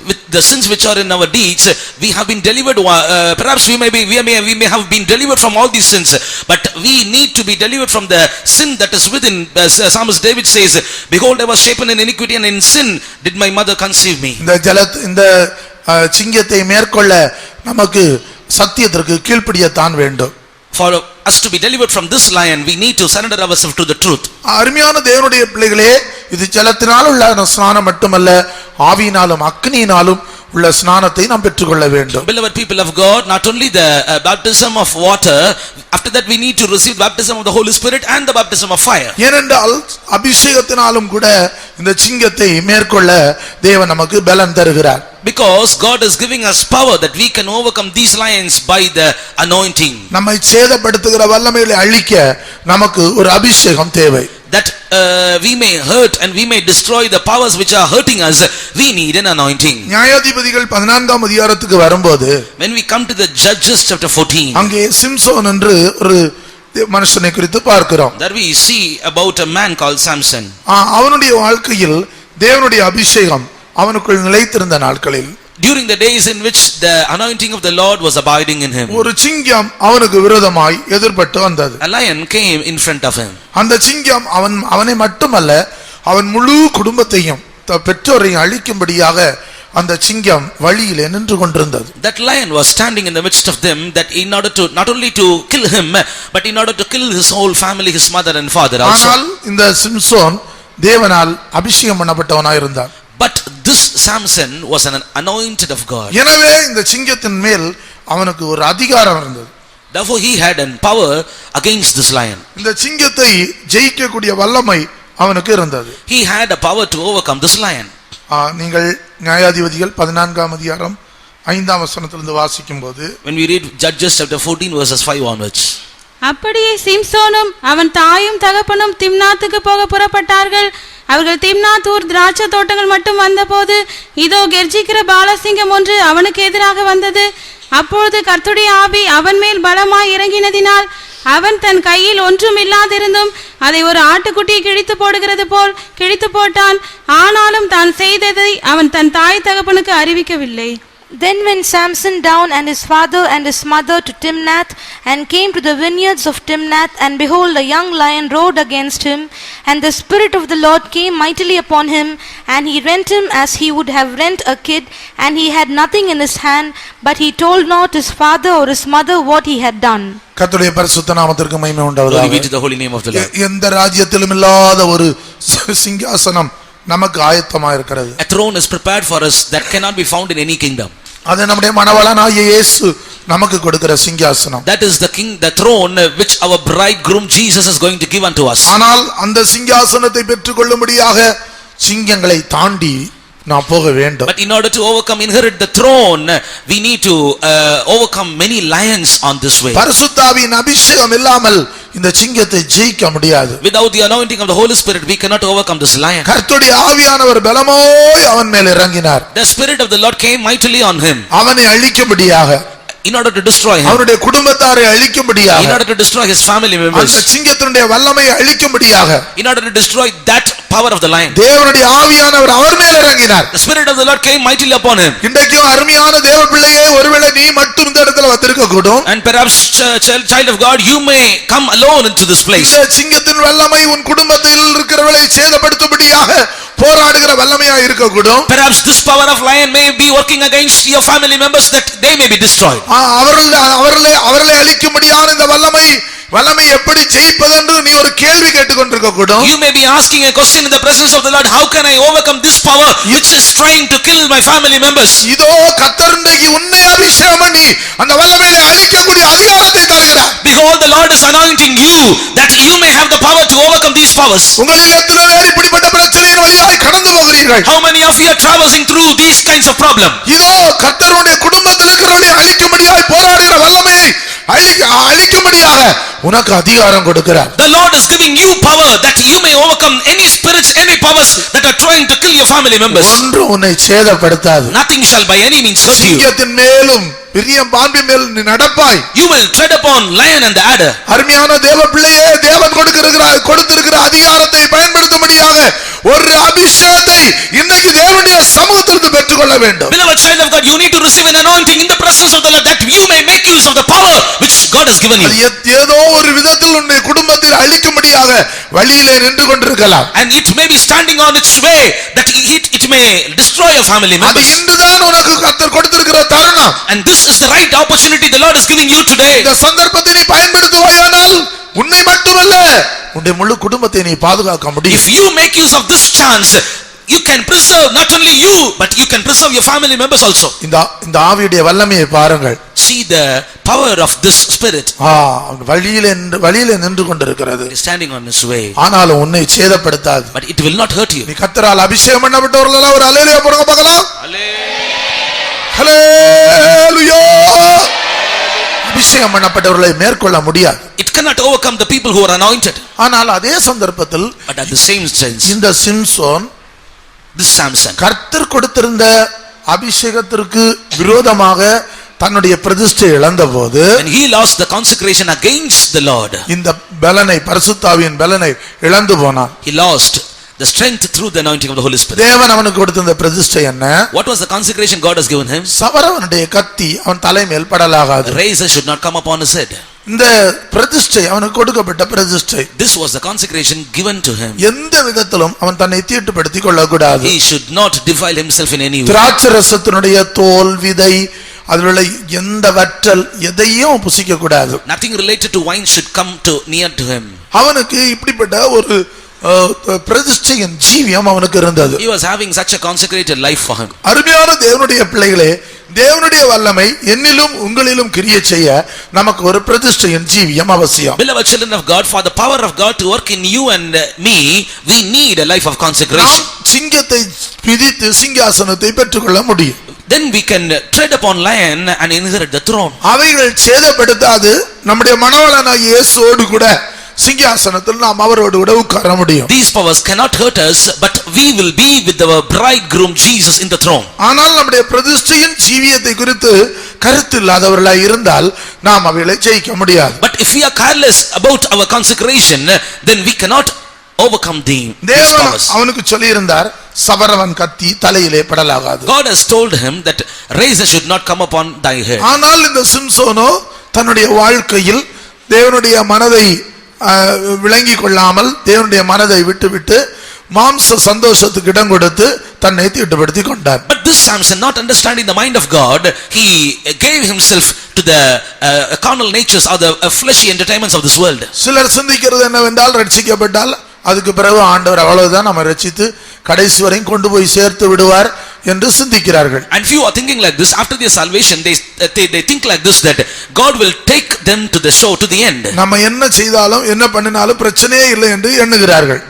with the sins which are in our deeds, we have been delivered. Perhaps we may have been delivered from all these sins, but we need to be delivered from the sin that is within. Psalmist David says, "Behold, I was shapen in iniquity, and in sin did my mother conceive me." இந்த சிங்கத்தை மேற்கொள்ள நமக்கு சத்தியத்திற்கு கீழ்ப்படியத்தான் வேண்டும். For us to be delivered from this lion, we need to surrender ourselves to the truth. அருமையான தேவனுடைய பிள்ளைகளே, இது ஜலத்தினால் உள்ள ஸ்நானம் மட்டுமல்ல, ஆவியினாலும் அக்னியினாலும் உள்ள ஸ்நானத்தை நாம் பெற்றுக்கொள்ள வேண்டும். Beloved people of God, not only the baptism of water, after that we need to receive baptism of the Holy Spirit and the baptism of fire. ஏனென்றால் அபிஷேகத்தினாலும் கூட இந்த சிங்கத்தை மேற்கொள்ள தேவன் நமக்கு பலன் தருகிறார். Because God is giving us power that we can overcome these lions by the anointing. நம்மை சேதப்படுத்துகிற வல்லமைகளை அழிக்க நமக்கு ஒரு அபிஷேகம் தேவை. That we may hurt and we may destroy the powers which are hurting us, we need an anointing. நியாயாதிபதிகள் 14ஆம் அதிகாரத்துக்கு வரும்போது, when we come to the Judges chapter 14, அங்கே சிம்சோன் என்று ஒரு மனுஷனை குறித்து பார்க்கிறோம். there we see about a man called Samson. அவனுடைய வாழ்க்கையில் தேவனுடைய அபிஷேகம் அவனுக்குள் நிலைத்திருந்த நாட்களில், during the days in which the anointing of the Lord was abiding in him, ஒரு சிங்கம் அவனுக்கு விரோதமாய் எதிர்பட்டு வந்தது. a lion came in front of him. அந்த சிங்கம் அவனை மட்டுமல்ல, அவன் முழு குடும்பத்தையும் பெற்றோரையும் அழிக்கும்படியாக அந்த சிங்கம் வழியிலே நின்று கொண்டிருந்தது. That lion was standing in the midst of them, that in order to not only to kill him, but in order to kill his whole family, his mother and father also. ஆனால் இந்த சிம்சோன் தேவனால் அபிஷேகம் பண்ணப்பட்டவனாய் இருந்தான். But this Samson was an anointed of God. எனவே இந்த சிங்கத்தின் மேல் அவனுக்கு ஒரு அதிகாரம் இருந்தது. Therefore he had an power against this lion. இந்த சிங்கத்தை ஜெயிக்கக்கூடிய வல்லமை அவனுக்கு இருந்தது. He had a power to overcome this lion. நீங்கள் நியாயாதிபதிகள் 14ஆம் அதிகாரம் 5ஆம் வசனத்திலிருந்து வாசிக்கும்போது, when we read Judges chapter 14 verses 5 onwards, அப்படியே சிம்சோனும் அவன் தாயும் தகப்பனும் திம்னாத்துக்கு போக புறப்பட்டார்கள். அவர்கள் திம்னாத் ஊர் திராட்சை தோட்டங்கள் மட்டும் வந்தபோது, இதோ கெர்ச்சிக்கிற பாலசிங்கம் ஒன்று அவனுக்கு எதிராக வந்தது. அப்பொழுது கர்த்தருடைய ஆவி அவன் மேல் பலமாய் இறங்கினதினால் அவன் தன் கையில் ஒன்றும் இல்லாதிருந்தும் அதை ஒரு ஆட்டுக்குட்டியை கிழித்து போடுகிறது போல் கிழித்து போட்டான். ஆனாலும் தான் செய்ததை அவன் தன் தாய் தகப்பனுக்கு அறிவிக்கவில்லை. Then went Samson down and his father and his mother to Timnath, and came to the vineyards of Timnath, and behold, a young lion roared against him, and the Spirit of the Lord came mightily upon him, and he rent him as he would have rent a kid, and he had nothing in his hand, but he told not his father or his mother what he had done. கர்த்தருடைய பரிசுத்த நாமத்திற்கு மகிமை உண்டாவதாக. glory be to the holy name of the Lord. எந்த ராஜ்யத்திலும் இல்லாத ஒரு சிங்காசனம் நமக்கு ஆயத்தமாக இருக்கிறது. A throne is prepared for us that cannot be found in any kingdom. அது நம்முடைய மணவாளனாகிய இயேசு நமக்கு கொடுக்கிற சிங்காசனம். That is the throne which our bridegroom Jesus is going to give unto us. ஆனால் அந்த சிங்காசனத்தை பெற்றுக்கொள்ளும்படியாக சிங்கங்களை தாண்டி நாம் போக வேண்டும். But in order to inherit the throne, we need to overcome many lions on this way. பரிசுத்த ஆவியின் அபிஷேகம் இல்லாமல் இந்த சிங்கத்தை ஜெயிக்க முடியாது. Without the anointing of the Holy Spirit, we cannot overcome this lion. கர்த்தருடைய ஆவியானவர் பலமாய் அவன் மேல் இறங்கினார். The Spirit of the Lord came mightily on him. அவனை அழிக்கும்படியாக, in order to destroy him, அவருடைய குடும்பத்தாரை அழிக்கும்படியாக, in order to destroy his family members, அந்த சிங்கத்தினுடைய வல்லமையை அழிக்கும்படியாக, in order to destroy that power of the lion, தேவனுடைய ஆவியானவர் அவர் மேல் இறங்கினார். the Spirit of the Lord came mightily upon him. இன்றைக்கும் அருமையான தேவ பிள்ளையே, ஒருவேளை நீ மட்டும் இந்த இடத்துல வந்திருக்க கூடும். And perhaps child of God, you may come alone into this place. இந்த சிங்கத்தின் வல்லமை உன் குடும்பத்தில் இருக்கிறவளை சேதப்படுத்தும்படியாக போராடுகிற வல்லமையா இருக்க கூடும். Perhaps this power of lion may be working against your family members, that they may be destroyed. அவர்களை அழிக்கும்படியான இந்த வல்லமை எப்படி ஜெயிப்பதென்று நீ ஒரு கேள்வி கேட்டுக்கொண்டிருக்க கூடும். You may be asking a question in the presence of the Lord, how can I overcome this power which is trying to kill my family members? இதோ கர்த்தர் இன்றைக்கு உன்னை அபிஷேகம் பண்ணி அந்த வல்லமையை அழிக்கக்கூடிய அதிகாரத்தை தருகிறார். Behold, the Lord is anointing you that you may have the power to overcome these powers. உங்களில் எத்தனை பேர் இப்படிப்பட்ட பிரச்சனையின் வழியாக கடந்து போகிறீர்கள்? How many of you are traversing through these kinds of problems? இதோ கர்த்தருடைய குடும்பத்தில் இருக்கிறவர்களை அழிக்கும்படியாக போராடுகிற வல்லமையை அழிக்கும்படியாக உனக்கு அதிகாரம் கொடுக்கிறார். The Lord is giving you power that you may overcome any spirits, any powers that are trying to kill your family members. ஒன்று உன்னை சேதப்படுத்தாது. Nothing shall by any means hurt you. சிங்கத்தின் மேலும் பெரிய பாம்பின் மேல் நீ நடப்பாய். You will tread upon lion and the adder. அருமையான தேவ பிள்ளையே, தேவன் கொடுத்திருக்கிற அதிகாரத்தை பயன்படுத்தும்படியாக ஒரு அபிஷேகத்தை இன்னைக்கு தேவனுடைய சமூகத்திலிருந்து பெற்றுக்கொள்ள வேண்டும். Beloved child of God, you need to receive an anointing in the presence of the Lord that you may make use of the power which God has given you. ஏதோ ஒரு விதத்தில் உன்னை குடும்பத்தில் அழிக்கும்படியாக வழியிலே நின்று கொண்டிருக்கலாம். And it may be standing on its way that it may destroy your family அது members. இன்றுதான் உனக்கு கர்த்தர் கொடுத்திருக்கிற தருணம். And this is the right opportunity the Lord is giving you today. இந்த சந்தர்ப்பத்தை நீ பயன்படுத்துவாயானால் உன்னை மட்டுமல்ல, உன்னுடைய முழு குடும்பத்தை நீ பாதுகாக்க முடியும். If you make use of this chance, you can preserve not only you but you can preserve your family members also. இந்த ஆவியுடைய வல்லமையை பாருங்கள். See the power of this spirit. வழியிலே நின்று கொண்டிருக்கிறது. It is standing on its way. ஆனாலும் உன்னை சேதப்படுத்தாது. But it will not hurt you. நீ கர்த்தரால் அபிஷேகம் பண்ணப்பட்டவர்கள் ஒரு அல்லேலூயா போடுங்க பார்க்கலாம். ஹல்லேலூயா. அபிஷேகம் பண்ணப்பட்டவர்களை மேற்கொள்ள முடியாது. It cannot overcome the people who are anointed. ஆனால் அதே சந்தர்ப்பத்தில் But at the same sense, இந்த சிம்சோன், this Samson, கர்த்தர் கொடுத்திருந்த அபிஷேகத்திற்கு விரோதமாக தன்னுடைய பிரதிஷ்டை இழந்தபோது, when he lost the consecration against the Lord, இந்த பலனை, பரிசுத்த ஆவியின் பலனை இழந்து போனான். he lost the strength through the anointing of the Holy Spirit. தேவன் அவனுக்கு கொடுத்த இந்த பிரதிஷ்டை என்ன? What was the consecration God has given him? சவரவனுடைய கத்தி அவன் தலைமேல் படலாகாது. Razor should not come upon his head. இந்த பிரதிஷ்டை அவனுக்கு கொடுக்கப்பட்ட பிரதிஷ்டை. This was the consecration given to him. எந்த விதத்திலும் அவன் தன்னை தீட்டுப்படுத்திக் கொள்ளக்கூடாது. He should not defile himself in any way. திராட்சரசத்தினுடைய தோல், விதை, அதிலுள்ள எந்த வற்றல் எதையும் புசிக்க கூடாது. Nothing related to wine should come near to him. அவனுக்கு இப்படிப்பட்ட ஒரு பிரதிஷ்டையின் ஜீவியம் அவனுக்கு இருந்தது. He was having such a consecrated life for him. அருமையான தேவனுடைய பிள்ளைகளே, தேவனுடைய வல்லமை என்னிலும் உங்களிலும் கிரியை செய்ய நமக்கு ஒரு பிரதிஷ்டையின் ஜீவியம் அவசியம். Beloved children of God, for the power of God to work in you and me, we need a life of consecration. சிங்கத்தை பிதித்து சிங்காசனத்தை பெற்றுக்கொள்ள முடியும். Then we can tread upon lion and inherit the throne. அவைகள் சேதப்படுத்தாது நம்முடைய மனவளனாகிய இயேசுவோடு கூட சிங்காசனத்தில் நாம் அவரோடு கூட உட்கார முடியும். These powers cannot hurt us, but we will be with our bridegroom Jesus in the throne. ஆனால் நம்முடைய பிரதிஷ்டையின் ஜீவியத்தை குறித்து கருத்து இல்லாதவர்களாய் இருந்தால் நாம் அவைகளை ஜெயிக்க முடியாது. But if we are careless about our consecration, then we cannot overcome these powers. அவனுக்கு சொல்லி இருந்தார், சவரவன் கத்தி தலையிலே படலாகாது. God has told him that razor should not come upon thy head. ஆனால் இந்த சிம்சோனோ தன்னுடைய வாழ்க்கையில் தேவனுடைய மனதை விளங்கி கொள்ளாமல் தேவனுடைய மனதை விட்டுவிட்டு மாம்ச சந்தோஷத்துக்கு இடம் கொடுத்து தன்னை தீட்டுப்படுத்திக் கொண்டார். But this Samson, not understanding the mind of God, he gave himself to the carnal natures or the fleshy entertainments of this world. சிலர் சிந்திக்கிறது என்னவென்றால், ரட்சிக்கப்பட்டால் அதுக்கு பிறகு ஆண்டவர் அவ்வளவுதான் நம்ம ரட்சித்து கடைசி வரையும் கொண்டு போய் சேர்த்து விடுவார் என்று சிந்திக்கிறார்கள். And few are thinking like this. After their salvation, they think like this, that God will take them to the show, to the end. நம்ம என்ன செய்தாலும் என்ன பண்ணினாலும் பிரச்சனையே இல்லை என்று எண்ணுகிறார்கள்.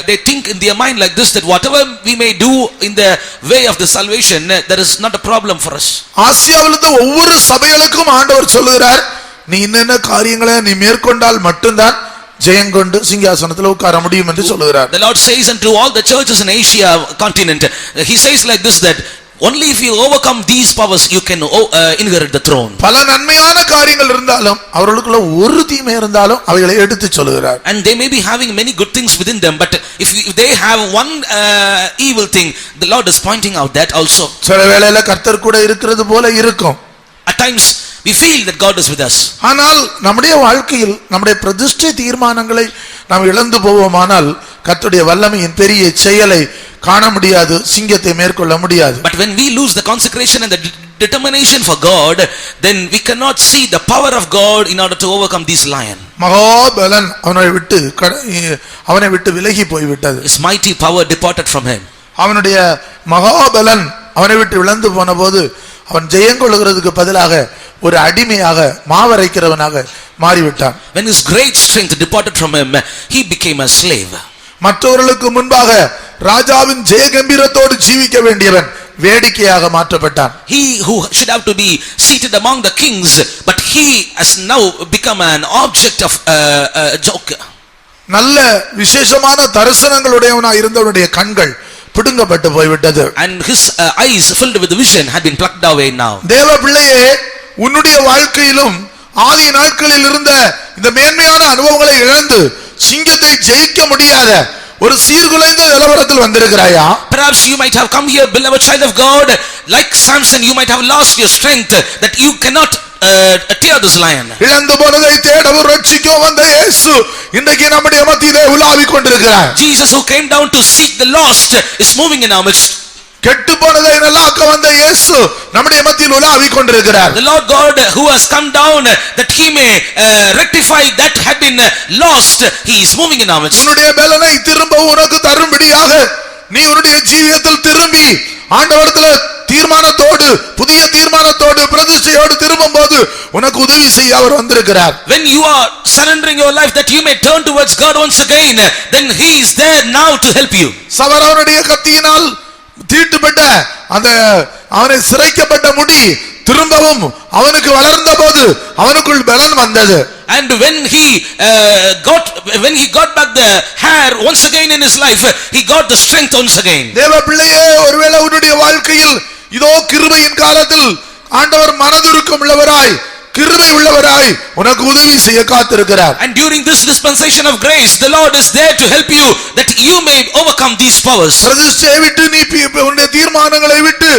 They think in their mind like this, that whatever we may do in the way of the salvation, there is not a problem for us. ஆசியாவிலிருந்து ஒவ்வொரு சபைகளுக்கும் ஆண்டவர் சொல்லுகிறார், நீ என்னென்ன காரியங்களை நீ மேற்கொண்டால் மட்டும்தான் ஜெயங்கொண்டு சிங்காசனத்தில் உட்கார முடியும் என்று சொல்லுகிறார். The Lord says unto all the churches in Asia continent, he says like this, that only if you overcome these powers you can inherit the throne. பல நன்மையான காரியங்கள் இருந்தாலும் அவர்களுக்குள்ள ஒரு தீமை இருந்தாலும் அவைகளை எடுத்து சொல்லுகிறார். And they may be having many good things within them, but if they have one evil thing, the Lord is pointing out that also. சில வேளையில கர்த்தர் கூட இருக்கிறது போல இருக்கும். At times we feel that God is with us. ஆனால் நம்முடைய வாழ்க்கையில் நம்முடைய பிரதிஷ்டை தீர்மானங்களை நாம் இழந்து போவோமானால் கர்த்தருடைய வல்லமையின் பெரிய செயலை காண முடியாது, சிங்கத்தை மேற்கொள்ள முடியாது. But when we lose the consecration and the determination for God, then we cannot see the power of God in order to overcome this lion. மகாபலன் அவனை விட்டு விலகி போய்விட்டது. His mighty power departed from him. அவனுடைய மகாபலன் அவனை விட்டு விழுந்து போன போது அவன் ஜெயங்கொள்ளுகிறதுக்கு பதிலாக ஒரு அடிமையாக மாவரைக்கிறவனாக மாறிவிட்டான். When his great strength departed from him, he became a slave. மற்றவர்களுக்கு முன்பாக ராஜாவின் ஜெயகம்பீரத்தோடு ஜீவிக்க வேண்டியவன் வேடிக்கையாக மாற்றப்பட்டான். He who should have to be seated among the kings, but he has now become an object of a joke. நல்ல விசேஷமான தரிசனங்களுடையவனாய் இருந்தவனுடைய கண்கள் பிடுங்கப்பட்டு போய்விட்டது. And his eyes filled with vision had been plucked away now. தேவ பிள்ளையே, உன்னுடைய வாழ்க்கையிலும் ஆதி நாட்களில் இருந்த இந்த மேன்மையான அனுபவங்களை இழந்து சிங்கத்தை ஜெயிக்க முடியாத ஒரு சீர்குலைந்த நிலவரத்தில் வந்திருக்கிறாயா? Perhaps you might have come here, beloved child of God, like Samson, you might have lost your strength, that you cannot tear this lion. இழந்து போனதை தேடவும் ரட்சிக்க வந்த இயேசு இன்றைக்கு நம்முடைய மத்தியிலே உலாவிக் கொண்டிருக்கிறார். Jesus, who came down to seek the lost, is moving in our midst. கெட்டு போனதை நல்லாக்க வந்த இயேசு நம்முடைய மத்தியில் உலாவிக் கொண்டிருக்கிறார். The Lord God who has come down that he may rectify that had been lost, he is moving in our midst. உன்னுடைய பலனை திரும்ப உனக்கு தரும்படியாக நீ உன்னுடைய ஜீவியத்தில் திரும்பி ஆண்டவரிடத்தில் தீர்மானத்தோடு, புதிய தீர்மானத்தோடு, பிரதிஷ்டையோடு திரும்பும்போது உனக்கு உதவி செய்ய அவர் வந்திருக்கிறார். When you are surrendering your life that you may turn towards God once again, then he is there now to help you. சவரவனுடைய கத்தியினால் தீட்டுப்பட்ட அந்த அவனை சிரைக்கப்பட்ட முடி திரும்பவும் அவனுக்கு வளர்ந்த போது அவனுக்குள் பலன் வந்தது. And when he got back the hair once again in his life, he got the strength once again. தேவ பிள்ளையே, ஒருவேளை உன்னுடைய வாழ்க்கையில் இதோ கிருபையின் காலத்தில் ஆண்டவர் மனதுருக்கம் உள்ளவராய் கிருபை உள்ளவராய் உனக்கு உதவி செய்ய காத்திருக்கிறார். And during this dispensation of grace, the Lord is there to help you that you may overcome these powers. பிரதிஷ்டையை விட்டு நீ உன்னுடைய தீர்மானங்களை விட்டு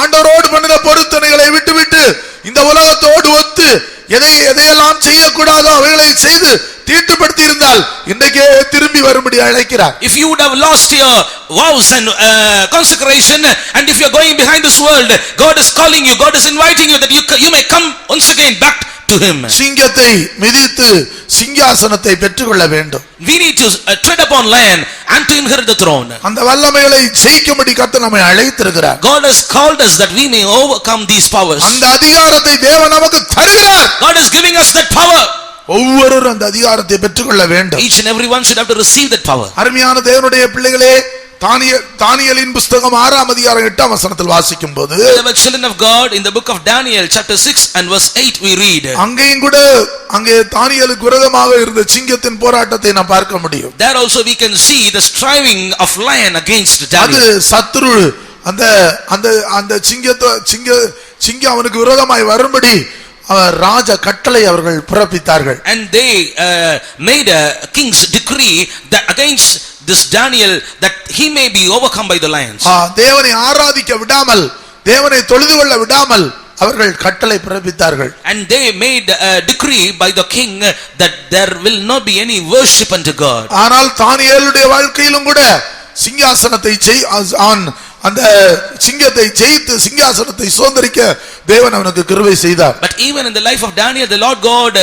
ஆண்டவரோடு பண்ணின பொருத்தனைகளை விட்டு இந்த உலகத்தோடு ஒத்து எதையெல்லாம் செய்யக்கூடாதோ அவைகளை செய்து தீட்டுப்படுத்தி இருந்தால் இன்றைக்கே திரும்பி வரும்படி அழைக்கிறார். If you would have lost your vows and consecration, and if you are going behind this world, God is calling you, God is inviting you that you may come once again back to him. சிங்கத்தை மிதித்து சிங்காசனத்தை பெற்றுக்கொள்ள வேண்டும். We need to tread upon lion and to inherit the throne. அந்த வல்லமைகளை ஜெயிக்கும்படி கர்த்தர் நம்மை அழைத்திருக்கிறார். God has called us that we may overcome these powers. அந்த அதிகாரத்தை தேவன் நமக்கு தருகிறார். God is giving us that power. ஒவ்வொருவரும் அந்த அதிகாரத்தை பெற்றுக்கொள்ள வேண்டும். Each and everyone should have to receive that power. அருமையான தேவனுடைய பிள்ளைகளே, தானியேலின் புத்தகம் 6ஆம் அதிகாரம் 8ஆம் வசனத்தில் வாசிக்கும்போது, The children of God, in the book of Daniel chapter 6 and verse 8 we read, அங்கேயும் கூட அங்கே தானியேலுக்கு விரோதமாக இருந்த சிங்கத்தின் போராட்டத்தை நாம் பார்க்க முடியும். there also we can see the striving of lion against அது Daniel. சத்துரு அந்த அந்த அந்த சிங்கம் அவனுக்கு விரோதமாய் வரும்படி ராஜ கட்டளை அவர்கள் பிறப்பித்தார்கள். And they made a king's decree that against this Daniel, that he may be overcome by the lions. தேவனை ஆராதிக்க விடாமல், தேவனை தொழுது கொள்ள விடாமல் அவர்கள் கட்டளை பிறப்பித்தார்கள். And they made a decree by the king that there will not be any worship unto God. ஆனால் தானியேலுடைய வாழ்க்கையிலும் கூட சிங்காசனத்தை அந்த சிங்கத்தை ஜெயித்து சிங்காசனத்தை சுதந்தரிக்க தேவன் அவனுக்கு கிருபை செய்தார். But even in the life of Daniel, the Lord God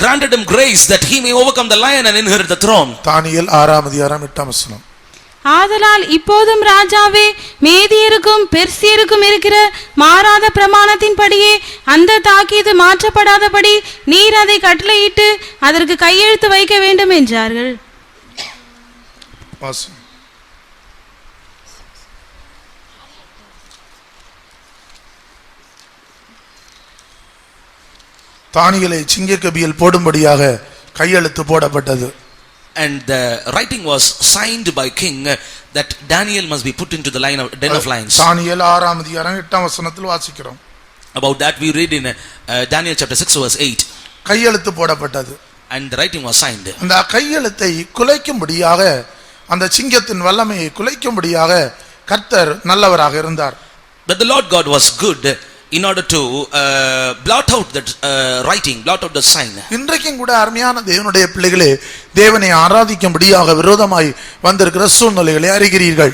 granted him grace that he may overcome the lion and inherit the throne. தானியேல் 6ஆம் அதிகாரம் 8ஆம் வசனம். ஆதலால் இப்போதும் ராஜாவே, மேதியருக்கும் பெர்சியருக்கும் இருக்கிற மாறாத பிரமாணத்தின்படியே அந்த தாக்கீது மாற்றப்படாதபடி நீர் அதை கட்டளையிட்டு அதற்கு கையெழுத்து வைக்க வேண்டும் என்றார்கள். தானியேலை சிங்கக்கபியில் போடும்படியாக கையெழுத்து போடப்பட்டது. And the writing was signed by king that Daniel must be put into the den of lions. தானியேல் 6ஆம் அதிகாரம் 8ஆம் வசனத்தில் வாசிக்கிறோம். About that we read in Daniel chapter 6 verse 8. கையெழுத்து போடப்பட்டது. And the writing was signed. அந்த கையெழுத்தை குலைக்கும்படியாக, அந்த சிங்கத்தின் வல்லமையை குலைக்கும்படியாக கர்த்தர் நல்லவராக இருந்தார். But the Lord God was good in order to blot out that writing, blot out the sign. இன்றைக்கும் கூட அருமையான தேவனுடைய பிள்ளைகளே, தேவனை ஆராதிக்கும்படியாக விரோதமாய் வந்திருக்கிற சூழ்நிலைகளை அறிகிறீர்கள்.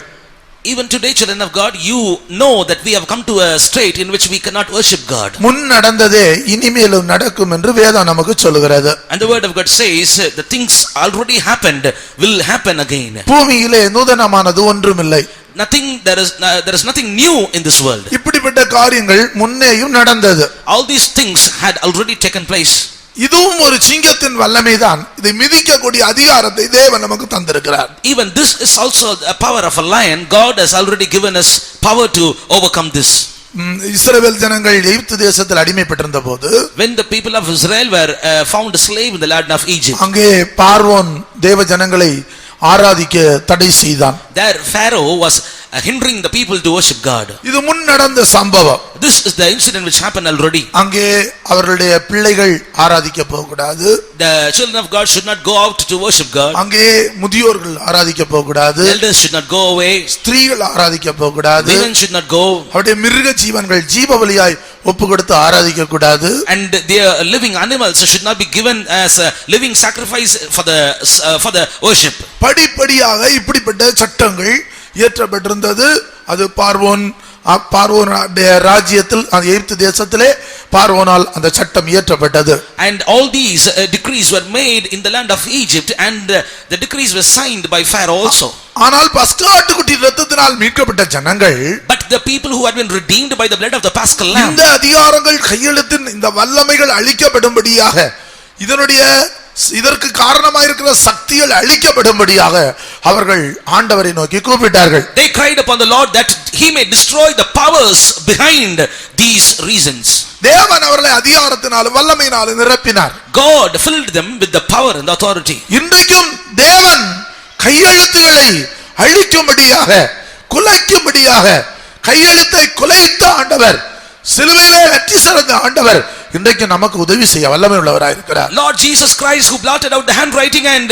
Even today, children of God, you know that we have come to a state in which we cannot worship God. முன் நடந்ததே இனிமேலும் நடக்கும் என்று வேதம் நமக்கு சொல்கிறது. And the word of God says the things already happened will happen again. பூமியிலே நூதனமானது ஒன்றுமில்லை. Nothing, there is nothing new in this world. இப்படிப்பட்ட காரியங்கள் முன்னேயும் நடந்தது. All these things had already taken place. இதுவும் ஒரு சிங்கத்தின் வல்லமைதான். இதை மிதிக்கக்கூடிய அதிகாரத்தை தேவன் நமக்கு தந்திருக்கிறார். Even this is also a power of a lion. God has already given us power to overcome this. இஸ்ரவேல் ஜனங்கள் எகிப்து தேசத்தில் அடிமைப்பட்டிருந்த போது, when the people of Israel were found slave in the land of Egypt, அங்கே பார்வோன் தேவ ஜனங்களை ஆராதிக்க தடை செய்தான். There Pharaoh was hindering the people to worship God. இது முன் நடந்த சம்பவம். This is the incident which happened already. அங்கே அவர்களுடைய பிள்ளைகள் ஆராதிக்க போக கூடாது. The children of God should not go out to worship God. அங்கே முதியோர்கள் ஆராதிக்க போக கூடாது. Elders should not go away. ஸ்திரீகள் ஆராதிக்க போக கூடாது. Women should not go. அவருடைய மிருக ஜீவன்கள் ஜீவ பலியாய் ஒப்பு கொடுத்து ஆராதிக்க கூடாது. And their living animals should not be given as a living sacrifice for the worship. படிப்படியாக இப்படிப்பட்ட சட்டங்கள் இயற்றப்பட்டிருந்தது. அது பார்வோனுடைய ராஜ்யத்தில், எகிப்து தேசத்திலே பார்வோனால் அந்த சட்டம் இயற்றப்பட்டது. And all these decrees were made in the land of Egypt, and the decrees were signed by Pharaoh also. ஆனால் பஸ்கா ஆட்டுக்குட்டி இரத்தத்தினால் மீட்கப்பட்ட ஜனங்கள், but the people who had been redeemed by the blood of the Paschal lamb, இந்த அதிகாரங்கள் கையெழுத்தின் இந்த வல்லமைகள் அழிக்கப்படும்படியாக, இதற்கு காரணமாயிருக்கிற சக்திகள் அழிக்கப்படும்படியாக அவர்கள் ஆண்டவரை நோக்கி கூப்பிட்டார்கள். They cried upon the Lord that he may destroy the powers behind these reasons. தேவன் அவர்களை அதிகாரத்தினாலும் வல்லமையினாலும் நிரப்பினார். God filled them with the power and the authority. இன்றைக்கும் தேவன் கையெழுத்துகளை அழிக்கும்படியாக, குலைக்கும்படியாக, கையெழுத்தை குலைத்த ஆண்டவர் சிலுவையிலே வெற்றி சிறந்த ஆண்டவர் இன்றைக்கு நமக்கு உதவி செய்ய வல்லமை உள்ளவராய் இருக்கிறார். Lord Jesus Christ, who blotted out the handwriting and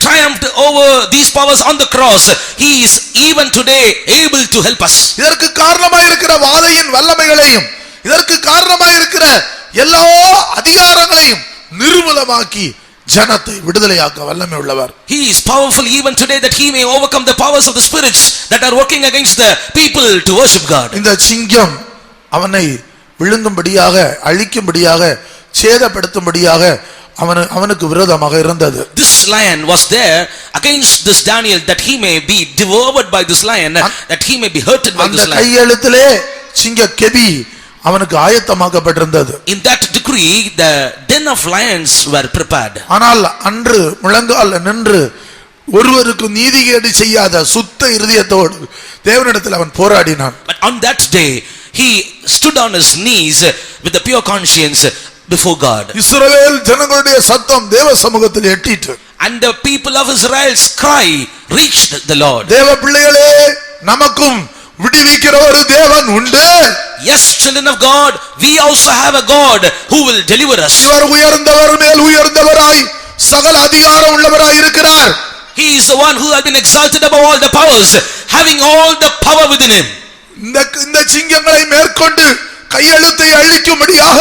triumphed over these powers on the cross, he is even today able to help us. இதற்கு காரணமாய் இருக்கிற வாதையின் வல்லமைகளையும் இதற்கு காரணமாய் இருக்கிற எல்லா அதிகாரங்களையும் நிர்மூலமாக்கி ஜனத்தை விடுதலையாக்க வல்லமை உள்ளவர். He is powerful even today that he may overcome the powers of the spirits that are working against the people to worship God. இந்த சிங்கம் அவனை விழுங்கும்படியாக அழிக்கும்படியாக சேதப்படுத்தும்படியாக அவனுக்கு விரோதமாக இருந்தது. This lion was there against this Daniel that he may be devoured by this lion, that he may be hurted by this lion. அந்த கையெழுத்திலே சிங்க கெபி அவனுக்கு ஆயத்தமாக்கப்பட்டிருந்தது. In that decree the den of lions were prepared. ஆனால் அன்று முழங்கால் நின்று ஒருவருக்கு நீதிகேடு செய்யாத சுத்த இருதயத்தோடு தேவனிடத்தில் அவன் போராடினான். But on that day he stood on his knees with a pure conscience before God. இஸ்ரவேல் ஜனங்களுடைய சத்தம் தேவ சமூகத்தில் எட்டிற்று. And the people of Israel's cry reached the Lord. தேவ பிள்ளைகளே, நமக்கும் விடுவிக்கிற ஒரு தேவன் உண்டு. Yes, children of God, we also have a God who will deliver us. இவர் உயர்ந்தவர் மேல் உயர்ந்தவராய் சகல அதிகாரம் உள்ளவராய் இருக்கிறார். He is the one who has been exalted above all the powers, having all the power within him. இந்த சிங்கங்களை மேற்கொண்டு கையெழுத்தை அழிக்கும்படியாக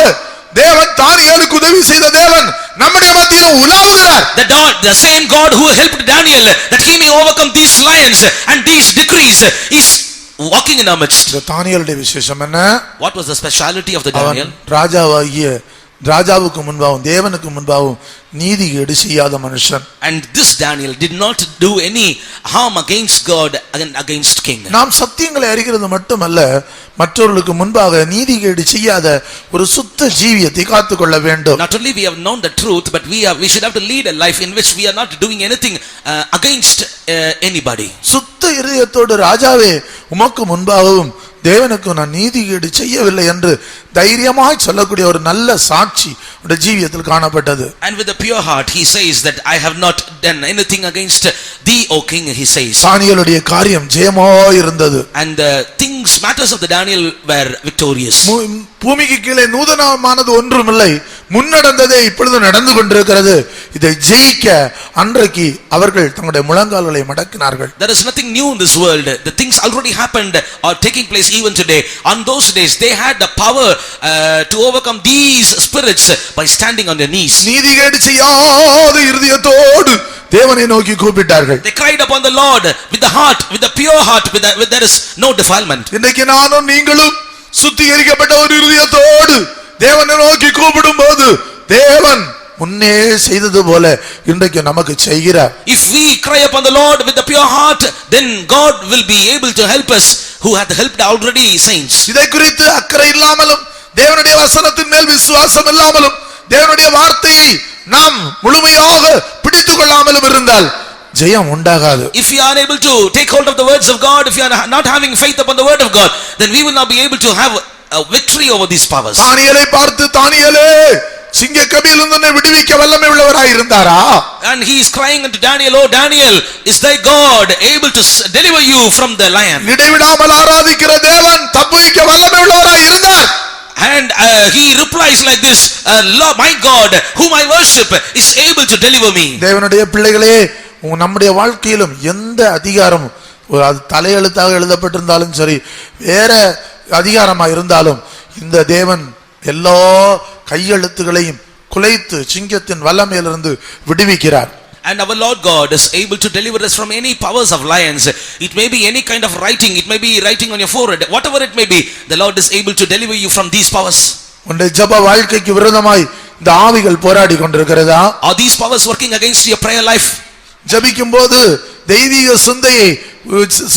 தேவன் தானியேலுக்கு உதவி செய்த தேவன் நம்முடைய மத்தியில் உலாவுகிறார். The same God who helped Daniel that he may overcome these lions and these decrees is walking in our midst. இந்த தானியேலுடைய விசேஷம் என்ன? What was the speciality of the Daniel? ராஜாவுக்கு முன்பாகவும் தேவனுக்கு முன்பாகவும் நீதிகேடு செய்யாத மனுஷன். And this Daniel did not do any harm against God and against king. நாம் சத்தியங்களை அறிகிறது மட்டுமல்ல, மற்றவர்களுக்கு முன்பாக நீதிகேடு செய்யாத ஒரு சுத்த ஜீவியத்தை காத்துக்கொள்ள வேண்டும். Not only we have known the truth, but we should have to lead a life in which we are not doing anything against anybody. சுத்த இருதயத்தோடு ராஜாவே உமக்கு முன்பாகவும் தேவனுக்கு நான் நீதிகேடு செய்யவில்லை என்று தைரியமாய் சொல்லக்கூடிய ஒரு நல்ல சாட்சி உடைய ஜீவியத்தில் காணப்பட்டது. And with a pure heart he says that I have not done anything against thee, O king, he says. தானியேலுடைய காரியம் ஜெயமாய் இருந்தது. And the matters of the Daniel were victorious. பூமிக்கு கீழே நூதனமானது ஒன்றுமில்லை, முன்னடந்ததே இப்பொழுது நடந்து கொண்டிருக்கிறது. இதை ஜெயிக்க அன்றைக்கு அவர்கள் தங்களுடைய முழங்கால்களை மடக்கினார்கள். There is nothing new in this world. The things already happened or taking place even today. On those days they had the power to overcome these spirits by standing on their knees. நீதிகேடு செய்யாத இருதயத்தோடு தேவனை நோக்கி கூப்பிட்டார்கள். They cried upon the Lord with the heart, with the pure heart, with there is no defilement. இன்றைக்கு நானும் நீங்களும் சுத்திகரிக்கப்பட்ட ஒரு இருதயத்தோடு தேவனை நோக்கி கூப்பிடும்போது தேவன் முன்னே செய்தது போல இன்றைக்கு நமக்கு செய்கிறார். If we cry upon the Lord with the pure heart, then God will be able to help us who hath helped already saints. இதை குறித்து அக்கறை இல்லாமலும் தேவனுடைய வசனத்தின் மேல் விசுவாசம் இல்லாமலும் தேவனுடைய வார்த்தையை நாம் முழுமையாக பிடித்துக் கொள்ளாமலும் இருந்தால் ஜெயம் உண்டாகாது. If you are unable to take hold of the words of God, if you are not having faith upon the word of God, then we will not be able to have a victory over these powers. தானியேலை பார்த்து, தானியேலே சிங்க கபியிலிருந்து உன்னை விடுவிக்க வல்லமை உள்ளவராய் இருந்தாரா? And he is crying unto Daniel, oh Daniel, is thy God able to deliver you from the lion? இடைவிடாமல் ஆராதிக்கிற தேவன் தப்புவிக்க வல்லமை உள்ளவராய் இருந்தார். And he replies like this, Lord, my God whom I worship is able to deliver me. தேவனுடைய பிள்ளைகளே, நம்முடைய வாழ்க்கையிலும் எந்த அதிகாரம் அது தலையெழுத்தாக எழுதப்பட்டிருந்தாலும் சரி, வேற அதிகாரமா இருந்தாலும் இந்த தேவன் எல்லா கையெழுத்துகளையும் குலைத்து சிங்கத்தின் வல்லமையிலிருந்து விடுவிக்கிறார். And our Lord God is able to deliver us from any powers of lions. It may be any kind of writing, it may be writing on your forehead, whatever it may be, the Lord is able to deliver you from these powers. உன்னுடைய ஜெப வாழ்க்கைக்கு விரோதமாய் இந்த ஆவிகள் போராடி கொண்டிருக்கிறதா? Are these powers working against your prayer life? ஜெபிக்கும் போது தெய்வீக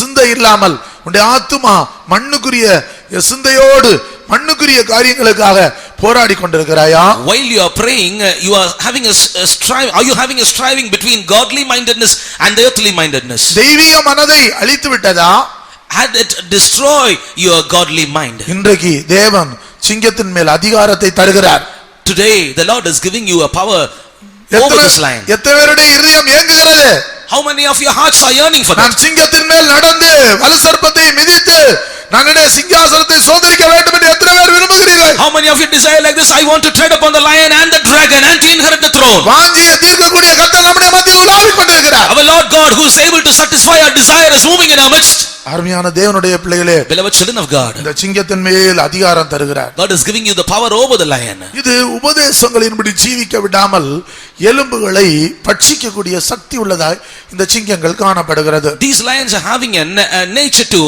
சிந்தை இல்லாமல் உன்னுடைய ஆத்துமா மண்ணுக்குரிய சிந்தையோடு மண்ணுக்குரிய காரியங்களுக்காக போராடி கொண்டிருக்கிறாயா? While you are praying, you are having are you having a striving between godly mindedness and the earthly mindedness? தெய்வீக மனதை அழித்து விட்டதா? Had it destroy your godly mind? இன்றைக்கு தேவன் சிங்கத்தின் மேல் அதிகாரத்தை தருகிறார். Today the Lord is giving you a power over this lion. எத்தனை பேருடைய இதயம் ஏங்குகிறது? How many of your hearts are yearning for that? நான் சிங்கத்தின் மேல் நடந்து வலு சர்ப்பத்தை மிதித்து நான் சிங்காசனத்தை சோதரிக்க வேண்டும் என்று எத்தனை பேர் விரும்புகிறீர்கள்? விரும்புகிறீர்கள்? How many of you desire like this? I want to tread upon the lion and the dragon and to inherit the throne. வாஞ்சியை தீர்க்கக்கூடிய கர்த்தர் நம்முடைய மத்தியில் உலாவிக் கொண்டிருக்கிறார். Our Lord God, who is able to satisfy our desire, is moving in our midst. அருமையான தேவனுடைய பிள்ளைகளே, Beloved children of God, இந்த சிங்கத்தின் மேல் அதிகாரம் தருகிறார். God is giving you the power over the lion. இது உபதேசங்களின்படி ஜீவிக்க விடாமல் எலும்புகளை பட்சிக்கக்கூடிய சக்தி உள்ளதாய் இந்த சிங்கங்கள் காணப்படுகிறது. These lions are having a nature to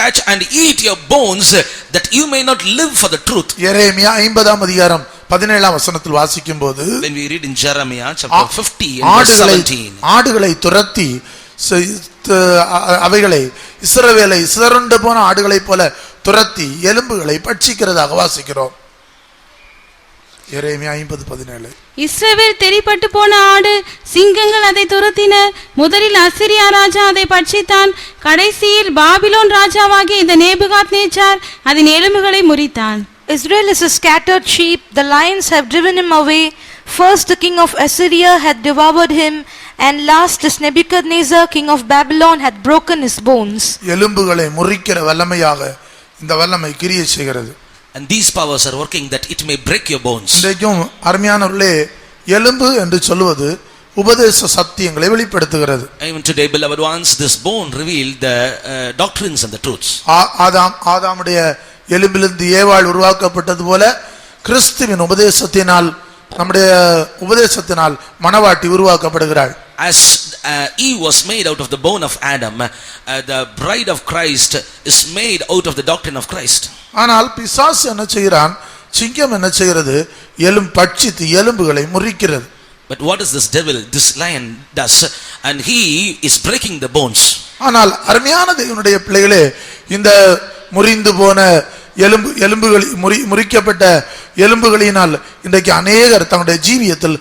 catch and eat your bones, that you may not live for the truth. எரேமியா 50ஆம் அதிகாரம் 17ஆம் வசனத்தில் வாசிக்கும்போது, When we read in Jeremiah chapter 50 and verse 17, ஆடுகளை துரத்தி அவைகளை இஸ்ரவேலை சிதறுண்டு போன ஆடுகளைப் போல துரத்தி எலும்புகளை பட்சிக்கிறதாக வாசிக்கிறோம். எரேமியா 50:17. இஸ்ரவேல் தெரிப்பட்டு போன ஆடு, சிங்கங்கள் அதை துரத்தின. முதலில் அசிரியா ராஜா அதை பட்சித்தான். கடைசியில் பாபிலோன் ராஜாவாகிய இந்த நேபுகாத்நேச்சார் அதன் எலும்புகளை முறித்தான். Israel is a scattered sheep. The lions have driven him away. First the king of Assyria had devoured him, and last is Nebuchadnezzar king of Babylon had broken his bones. எலும்புகளை முறிக்கிற வல்லமையாக இந்த வல்லமை கிரியை செய்கிறது. and these powers are working that it may break your bones. இன்றைக்கும் அருமையானவர்களே, எலும்பு என்று சொல்வது உபதேச சத்தியங்களை வெளிப்படுத்துகிறது. Even today, beloved ones, this bone revealed the doctrines and the truths. ஆதாமுடைய எலும்பிலிருந்து ஏவாள் உருவாக்கப்பட்டது போல கிறிஸ்துவின் உபதேசத்தினால், நம்முடைய உபதேசத்தினால் மணவாட்டி உருவாக்கப்படுகிறாள். As Eve was made out of the bone of Adam, the bride of Christ is made out of the doctrine of Christ. ஆனால் பிசாசு என்ன செய்கிறான்? சிங்கம் என்ன செய்கிறது? பட்சித்து எலும்புகளை முறிக்கிறது. But what is this devil? This lion does, and he is breaking the bones. ஆனால் அருமையான தேவனுடைய பிள்ளைகளே, இந்த முறிந்து போன எலும்புகள் முறிக்கப்பட்ட எலும்புகளினால் இன்றைக்கு அநேகர் தங்களுடைய ஜீவியத்தில்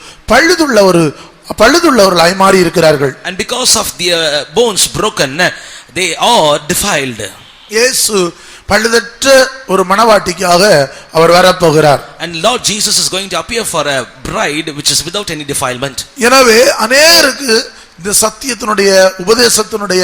பழுதுள்ளவர்களாய் மாறி இருக்கிறார்கள். And because of their bones broken, they are defiled. இயேசு பழுதற்ற ஒரு மணவாட்டிக்காக அவர் வரப்போகிறார். And Lord Jesus is going to appear for a bride which is without any defilement. எனவே அநேகருக்கு இந்த சத்தியத்தினுடைய உபதேசத்தினுடைய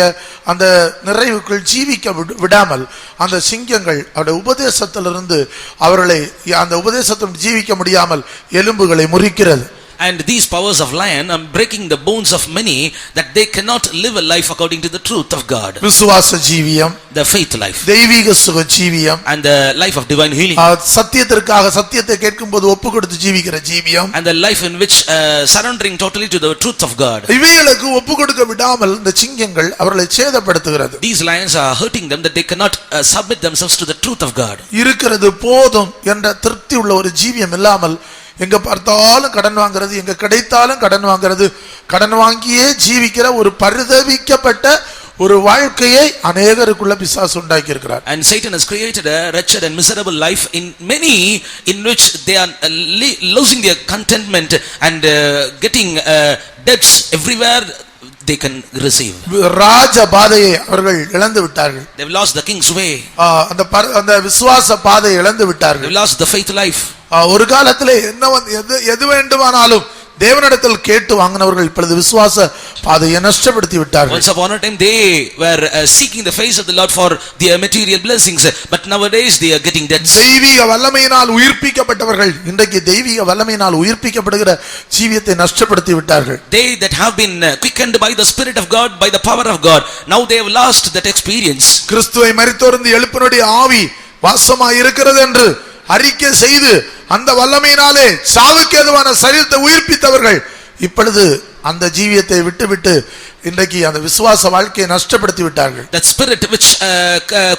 அந்த நிறைவுக்குள் ஜீவிக்க விடாமல் அந்த சிங்கங்கள் அவருடைய உபதேசத்திலிருந்து அவர்களை அந்த உபதேசத்தில் ஜீவிக்க முடியாமல் எலும்புகளை முறிக்கிறது. And these powers of lion are breaking the bones of many, that they cannot live a life according to the truth of God. விசுவாச ஜீவியம், the faith life, தெய்வீக சுக ஜீவியம், and the life of divine healing, சத்தியத்திற்காக சத்தியத்தை கேட்கும்போது ஒப்புக்கொடுத்து ஜீவிக்கிற ஜீவியம், and the life in which surrendering totally to the truth of God. இவைகளுக்கு ஒப்புக்கொடுக்க விடாமல் இந்த சிங்கங்கள் அவர்களை சேதப்படுத்துகிறது. These lions are hurting them, that they cannot submit themselves to the truth of God. இருக்கிறது போதும் என்ற திருப்தி உள்ள ஒரு ஜீவியம் இல்லாமல் எங்க பார்த்தாலும் கடன் வாங்குறது, எங்க கிடைத்தாலும் கடன் வாங்குறது, கடன் வாங்கியே ஜீவிக்கிற ஒரு பரிதவிக்கப்பட்ட ஒரு வாழ்க்கையை அநேகருக்குள்ள பிசாசு உண்டாக்கி இருக்கிறார். And Satan has created a wretched and miserable life in many, in which they are losing their contentment and getting debts everywhere they can receive. ராஜ பாதையை அவர்கள் இழந்து விட்டார்கள். They have lost the king's way. அந்த விசுவாச பாதையை இழந்து விட்டார்கள். They have lost the faith life. ஒரு காலத்திலே எது வேண்டுமானாலும் தேவனிடத்தில் கேட்டு வாங்கினவர்கள் இப்பொழுது விசுவாச பாதையை நஷ்டப்படுத்தி விட்டார்கள். Once upon a time they were seeking the face of the Lord for their material blessings, but nowadays they are getting debts. தெய்வீக வல்லமையினால் உயிர்ப்பிக்கப்பட்டவர்கள் இன்றைக்கு தெய்வீக வல்லமையினால் உயிர்ப்பிக்கப்படுகிற ஜீவியத்தை நஷ்டப்படுத்தி விட்டார்கள். They that have been quickened by the Spirit of God, by the power of God, now they have lost that experience. கிறிஸ்துவை மரித்தோர்ந்து எழுப்பினுடைய ஆவி வாசமாய் இருக்கிறது என்று அறிக்கை செய்து அந்த வல்லமையினாலே சாவுக்கு ஏதுவான சரீரத்தை உயிர்ப்பித்தவர்கள் இப்பொழுது அந்த ஜீவியத்தை விட்டுவிட்டு இன்றைக்கு அந்த விசுவாச வாழ்க்கையை நஷ்டப்படுத்தி விட்டார்கள். That spirit which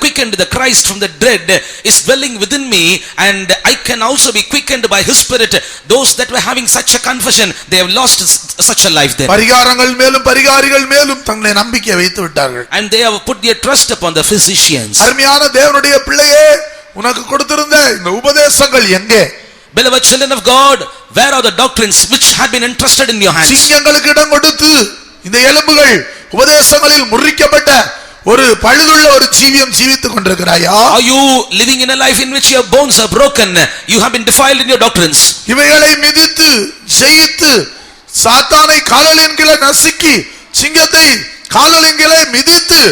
quickened the Christ from the dead is dwelling within me, and I can also be quickened by his spirit. Those that were having such a confession, they have lost such a life there. பரிகாரங்கள் மேலும் பரிகாரிகள் மேலும் தங்களை நம்பிக்கை வைத்து விட்டார்கள். And they have put their trust upon the physicians. அருமையான தேவனுடைய பிள்ளையே, உனக்கு கொடுத்திருந்த இந்த உபதேசங்கள் எங்கே? Beloved children of God, where are the doctrines which had been entrusted in your hands? சிங்கங்களுக்கு இடம் கொடுத்து இந்த எலும்புகள் உபதேசங்களில் முறிக்கப்பட்ட ஒரு பழுதுள்ள ஒரு ஜீவியம் ஜீவித்துக் கொண்டிருக்கிறாயா? Are you living in a life in which your bones are broken? You have been defiled in your doctrines. இவைகளை மிதித்து ஜெயித்து சாத்தானை கால்களின் கீழே நசுக்கி சிங்கத்தை கால்களின் கீழே மிதித்து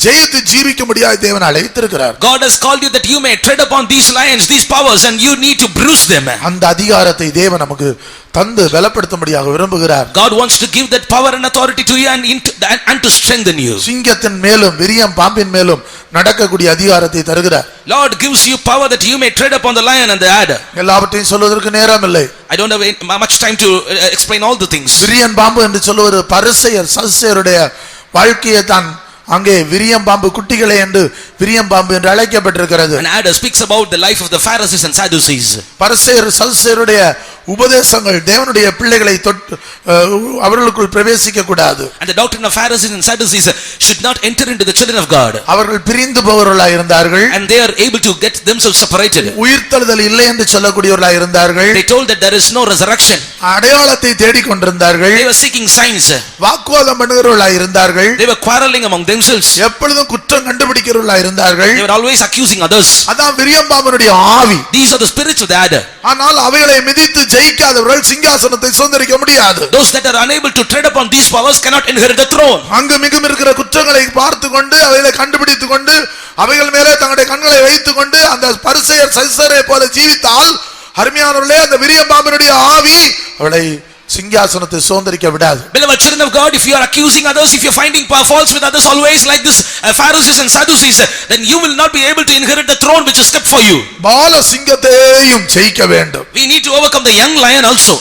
ஜெயித்து ஜீவிக்கும்படியாய் தேவன் அழைத்திருக்கிறார். God has called you that you may tread upon these lions, these powers, and you need to bruise them. அந்த அதிகாரத்தை தேவன் நமக்கு தந்து பலப்படுத்தும்படியாக விரும்புகிறார். God wants to give that power and authority to you and to strengthen you. சிங்கத்தின் மேலும் விரியம் பாம்பின் மேலும் நடக்கக்கூடிய அதிகாரத்தை தருகிறார். Lord gives you power that you may tread upon the lion and the adder. எல்லாவற்றையும் சொல்வதற்கு நேரம் இல்லை. I don't have much time to explain all the things. விரியன் பாம்பு என்று சொல்லுவது பரிசேயர் சதுசேயருடைய வாழ்க்கையை தான் அங்கே விரியம் பாம்பு குட்டிகளே என்று விரியம் பாம்பு என்று அழைக்கப்பட்டிருக்கிறது. And adder speaks about the life of the Pharisees and Sadducees. பரிசேயர் சதுசேயருடைய உபதேசங்கள் தேவனுடைய பிள்ளைகளை அவர்களுக்குள் பிரவேசிக்க கூடாது. And the doctrine of Pharisees and Sadducees should not enter into the children of God. அவர்கள் பிரிந்து போகிறவர்களாய் இருந்தார்கள். And they are able to get themselves separated. உயிர்த்தெழுதல் இல்லை என்று சொல்லக்கூடியவர்களாய் இருந்தார்கள். They told that there is no resurrection. அடையாளத்தை தேடிக் கொண்டிருந்தார்கள். They were seeking signs. வாக்குவாதம் பண்ணுகிறவர்களாய் இருந்தார்கள். They were quarreling among themselves. எப்பொழுதும் குற்றம் கண்டுபிடிக்கிறவர்களாய் இருந்தார்கள். They were always accusing others. அதான் விரியம் பாம்பினுடைய ஆவி. These are the spirits of the adder. ஆனால் அவைகளை மிதித்து ஜெயிக்காதவர்கள் சிங்காசனத்தை சுதந்தரிக்க முடியாது. Those that are unable to tread upon these powers cannot inherit the throne. அங்கு மிகும் இருக்கிற குற்றங்களை பார்த்து கொண்டு அவைகளை கண்டுபிடித்துக் கொண்டு அவைகள் மேலே தங்களுடைய கண்களை வைத்துக் கொண்டு அந்த பரிசேயர் சதுசேயரை போல ஜீவித்தால் அருமையானவர்களே அந்த விரியம் பாம்பினுடைய ஆவி அவளை சிங்காசனத்தை சுதந்தரிக்க விடாது. Beloved children of God, if you are accusing others, if you are finding faults with others always like this Pharisees and Sadducees, then you will not be able to inherit the throne which is kept for you. பால சிங்கத்தையும் ஜெயிக்க வேண்டும். We need to overcome the young lion also.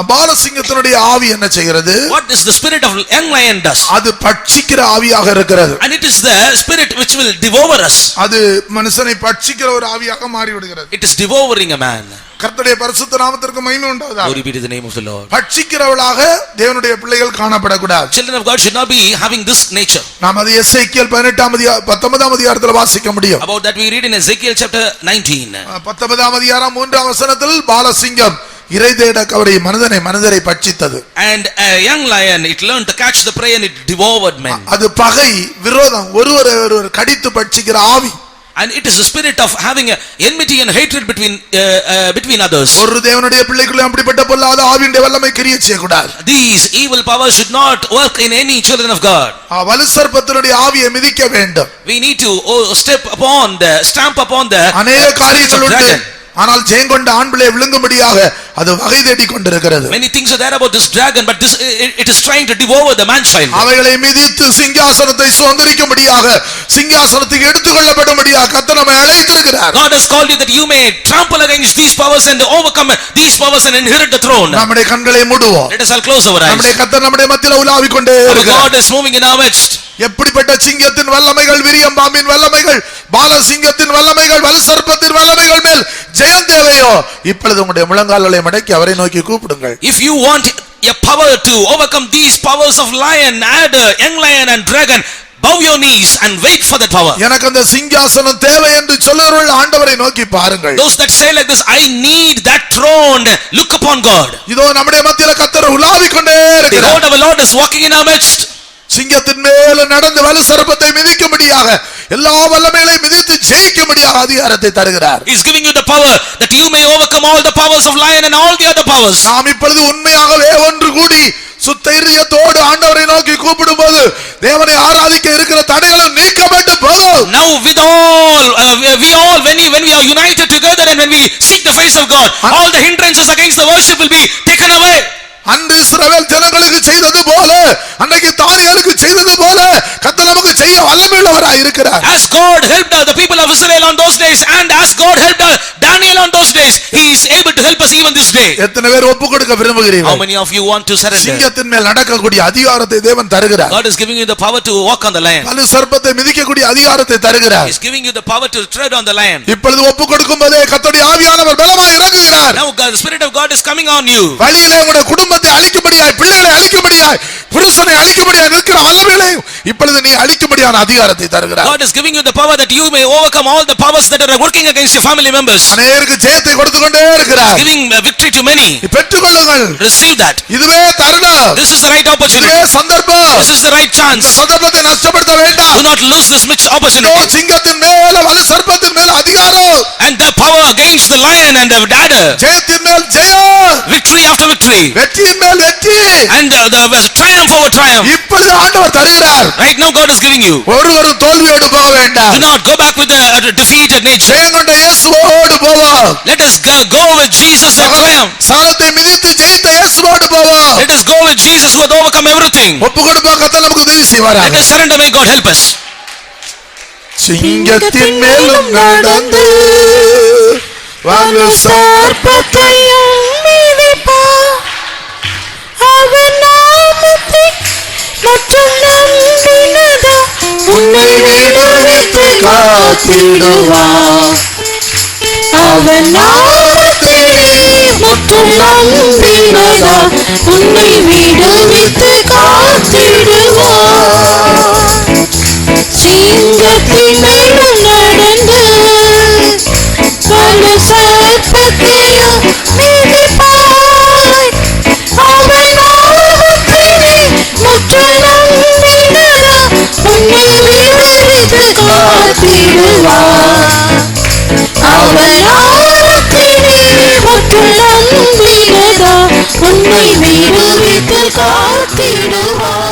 பால சிங்கத்தினுடைய ஆவி என்ன செய்கிறது? What is the spirit of young lion does? அது பட்சிக்கிற ஆவியாக இருக்கிறது. And it is the spirit which will devour us. அது மனுஷனை பட்சிக்கிற ஒரு ஆவியாக மாறி விடுகிறது. It is devouring a man. கர்த்தருடைய பரிசுத்த நாமத்திற்கு மகிமை உண்டாவதாக. Glory be to the name of the Lord. பட்சிக்கிறவளாக தேவனுடைய பிள்ளைகள் காணப்படக்கூடாது. Children of God should not be having this nature. நாம் அது எசேக்கியேல் 19ஆம் அதிகாரத்தில் வாசிக்க முடியும். About that we read in Ezekiel chapter 19. 19ஆம் அதிகாரம் 3ஆம் வசனத்தில் பாலசிங்கம் இரை தேட கவரை மனிதரை பட்சித்தது. And a young lion, it learned to catch the prey and it devoured men. அது பகை விரோதம் ஒருவர் கடித்து பட்சிக்கிற ஆவி. And it is the spirit of having a enmity and hatred between others. ஒரு தேவனுடைய பிள்ளைக்குள்ள அப்படிப்பட்ட பொல்லாத ஆவியுடைய வல்லமை கிரியை செய்யக்கூடாது. These evil powers should not work in any children of God. வலுசர்ப்பத்தினுடைய ஆவியை மிதிக்க வேண்டும். We need to stamp upon the அநேக காரியங்கள் உண்டு. ஆனால் ஜெயங்கொண்ட ஆண் பிள்ளை விழுங்கும்படியாக அது வகை தேடிக் கொண்டிருக்கிறது. Many things are there about this dragon, but it is trying to devour the man child. அவைகளை மிதித்து சிங்காசனத்தை சுதந்தரிக்கும்படியாக சிங்காசனத்துக்கு எடுத்துக்கொள்ளப்படும்படியாக கர்த்தர் நம்மை அழைத்திருக்கிறார். God has called you that you may trample against these powers and overcome these powers and inherit the throne. நம்முடைய கண்களை மூடுவோம். Let us all close our eyes. நம்முடைய கர்த்தர் நம்முடைய மத்தியில உலாவிக் கொண்டே இருக்கிறார். God is moving in our midst. எப்படிப்பட்ட சிங்கத்தின் வல்லமைகள், விரியம் பாம்பின் வல்லமைகள், பால சிங்கத்தின் வல்லமைகள், வலுசர்ப்பத்தின் வல்லமைகள் மேல் ஜெயம் தேவையோ இப்பொழுது உங்களுடைய முழங்கால்களை மடக்கி அவரை நோக்கி கூப்பிடுங்கள். If you want a power to overcome these powers of lion, adder, young lion and dragon, bow your knees and wait for that power. எனக்கு அந்த சிங்காசனம் தேவை என்று சொல்லுகிறவர்கள் ஆண்டவரை நோக்கி பாருங்கள். Those that say like this, I need that throne, look upon God. இதோ நம்முடைய மத்தியில கர்த்தர் உலாவிக் கொண்டே இருக்கிறார். The Lord of the Lord is walking in our midst. சிங்கத்தின் மேல நடந்து வலுசர்ப்பத்தை மிதிக்கும்படியாக எல்லா வல்லமைகளையும் மிதித்து ஜெயிக்கும்படியாக அதிகாரத்தை தருகிறார். He is giving you the power that you may overcome all the powers of lion and all the other powers. நாம் இப்பொழுது உண்மையாகவே ஒன்று கூடி சுத்த இதயத்தோடு ஆண்டவரை நோக்கி கூப்பிடும்போது தேவனை ஆராதிக்க இருக்கிற தடைகளும் நீக்கப்பட்டு போகும். Now with all we all when we are united together and when we seek the face of God, all the hindrances against the worship will be taken away. அன்று இஸ்ரவேல் ஜனங்களுக்கு செய்தது போல, அன்றைக்கு தானியேலுக்கு செய்தது போல கர்த்தர் நமக்கு செய்ய வல்லமையுள்ளவராய் இருக்கிறார். As God helped the people of Israel on those days and as God helped Daniel on those days, he is able to help us even this day. எத்தனை பேர் ஒப்பு கொடுக்க விரும்புகிறீர்கள்? How many of you want to surrender? சிங்கத்தின் மேல் நடக்கக்கூடிய அதிகாரத்தை தேவன் தருகிறார். God is giving you the power to walk on the lion. வலுசர்ப்பத்தை மிதிக்கக்கூடிய அதிகாரத்தை தருகிறார். He is giving you the power to tread on the lion. இப்பொழுது ஒப்பு கொடுக்கும்போதே கர்த்தருடைய ஆவியானவர் பலமாய் இறங்குகிறார். Now God, the Spirit of God is coming on you. வழியிலே உங்களுடைய குடும்பத்தை அழிக்கும்படியாய், பிள்ளைகளை அழிக்கும்படியாய், புருஷனை அழிக்கும்படியாய் நிற்கிற வல்லமைகளையும் இப்பொழுது நீ அழிக்கும்படியான அதிகாரத்தை தருகிறார். God is giving you the power that you may overcome all the powers that are working against your family members. அநேகருக்கு ஜெயத்தை கொடுத்து கொண்டே இருக்கிறார். Giving victory to many. பெற்றுக்கொள்ளுங்கள். Receive that. இதுவே தருணம். This is the right opportunity. இதுவே சந்தர்ப்பம். This is the right chance. சந்தர்ப்பத்தை நஷ்டப்படுத்த வேண்டாம். Do not lose this opportunity. சிங்கத்தின் மேல வலுசர்ப்பத்தின் மேல அதிகாரம். And the power against the lion and the adder. ஜெயத்தின் மேல் ஜெயம். Victory after victory. வெற்றியின் மேல் வெற்றி. And the triumph forward triumph. இப்பொழுது ஆண்டவர் தருகிறார். Right now God is giving you. ஒருவரும் தோல்வியோடு போக வேண்டாம். Do not go back with the defeated nature. ஜெயங்கொண்ட இயேசுவோடு போவோம். Let us go with Jesus that triumph. சகலத்தை மிதித்து ஜெயித்த இயேசுவோடு போவோம். Let us go with Jesus who hath overcome everything. ஒப்புக்கொடுப்போம். கர்த்தர் நமக்கு உதவி செய்வார். Let us surrender, may God help us. சிங்கத்தின் மேலும் நடந்து வலு சர்ப்பத்தையும் மிதிப்பார். அவர் நாமத்தை மற்றும் நம்பினதா உன்னை விடுவித்து காத்திடுவார். அவர் நாமத்தை மற்றும் நம்பினதா உன்னை விடுவித்து காத்திடுவார். சிங்கத்தின் மேலும் நடந்து வலு சர்ப்பத்தையும் மிதிப்பாய். அவர் நாமத்தை மற்றும் நம்பினதா உன்னை விடுவித்து காத்திடுவார். அவர் நாமத்தை மற்றும் நம்பினதா உன்னை விடுவித்து காத்திடுவார்.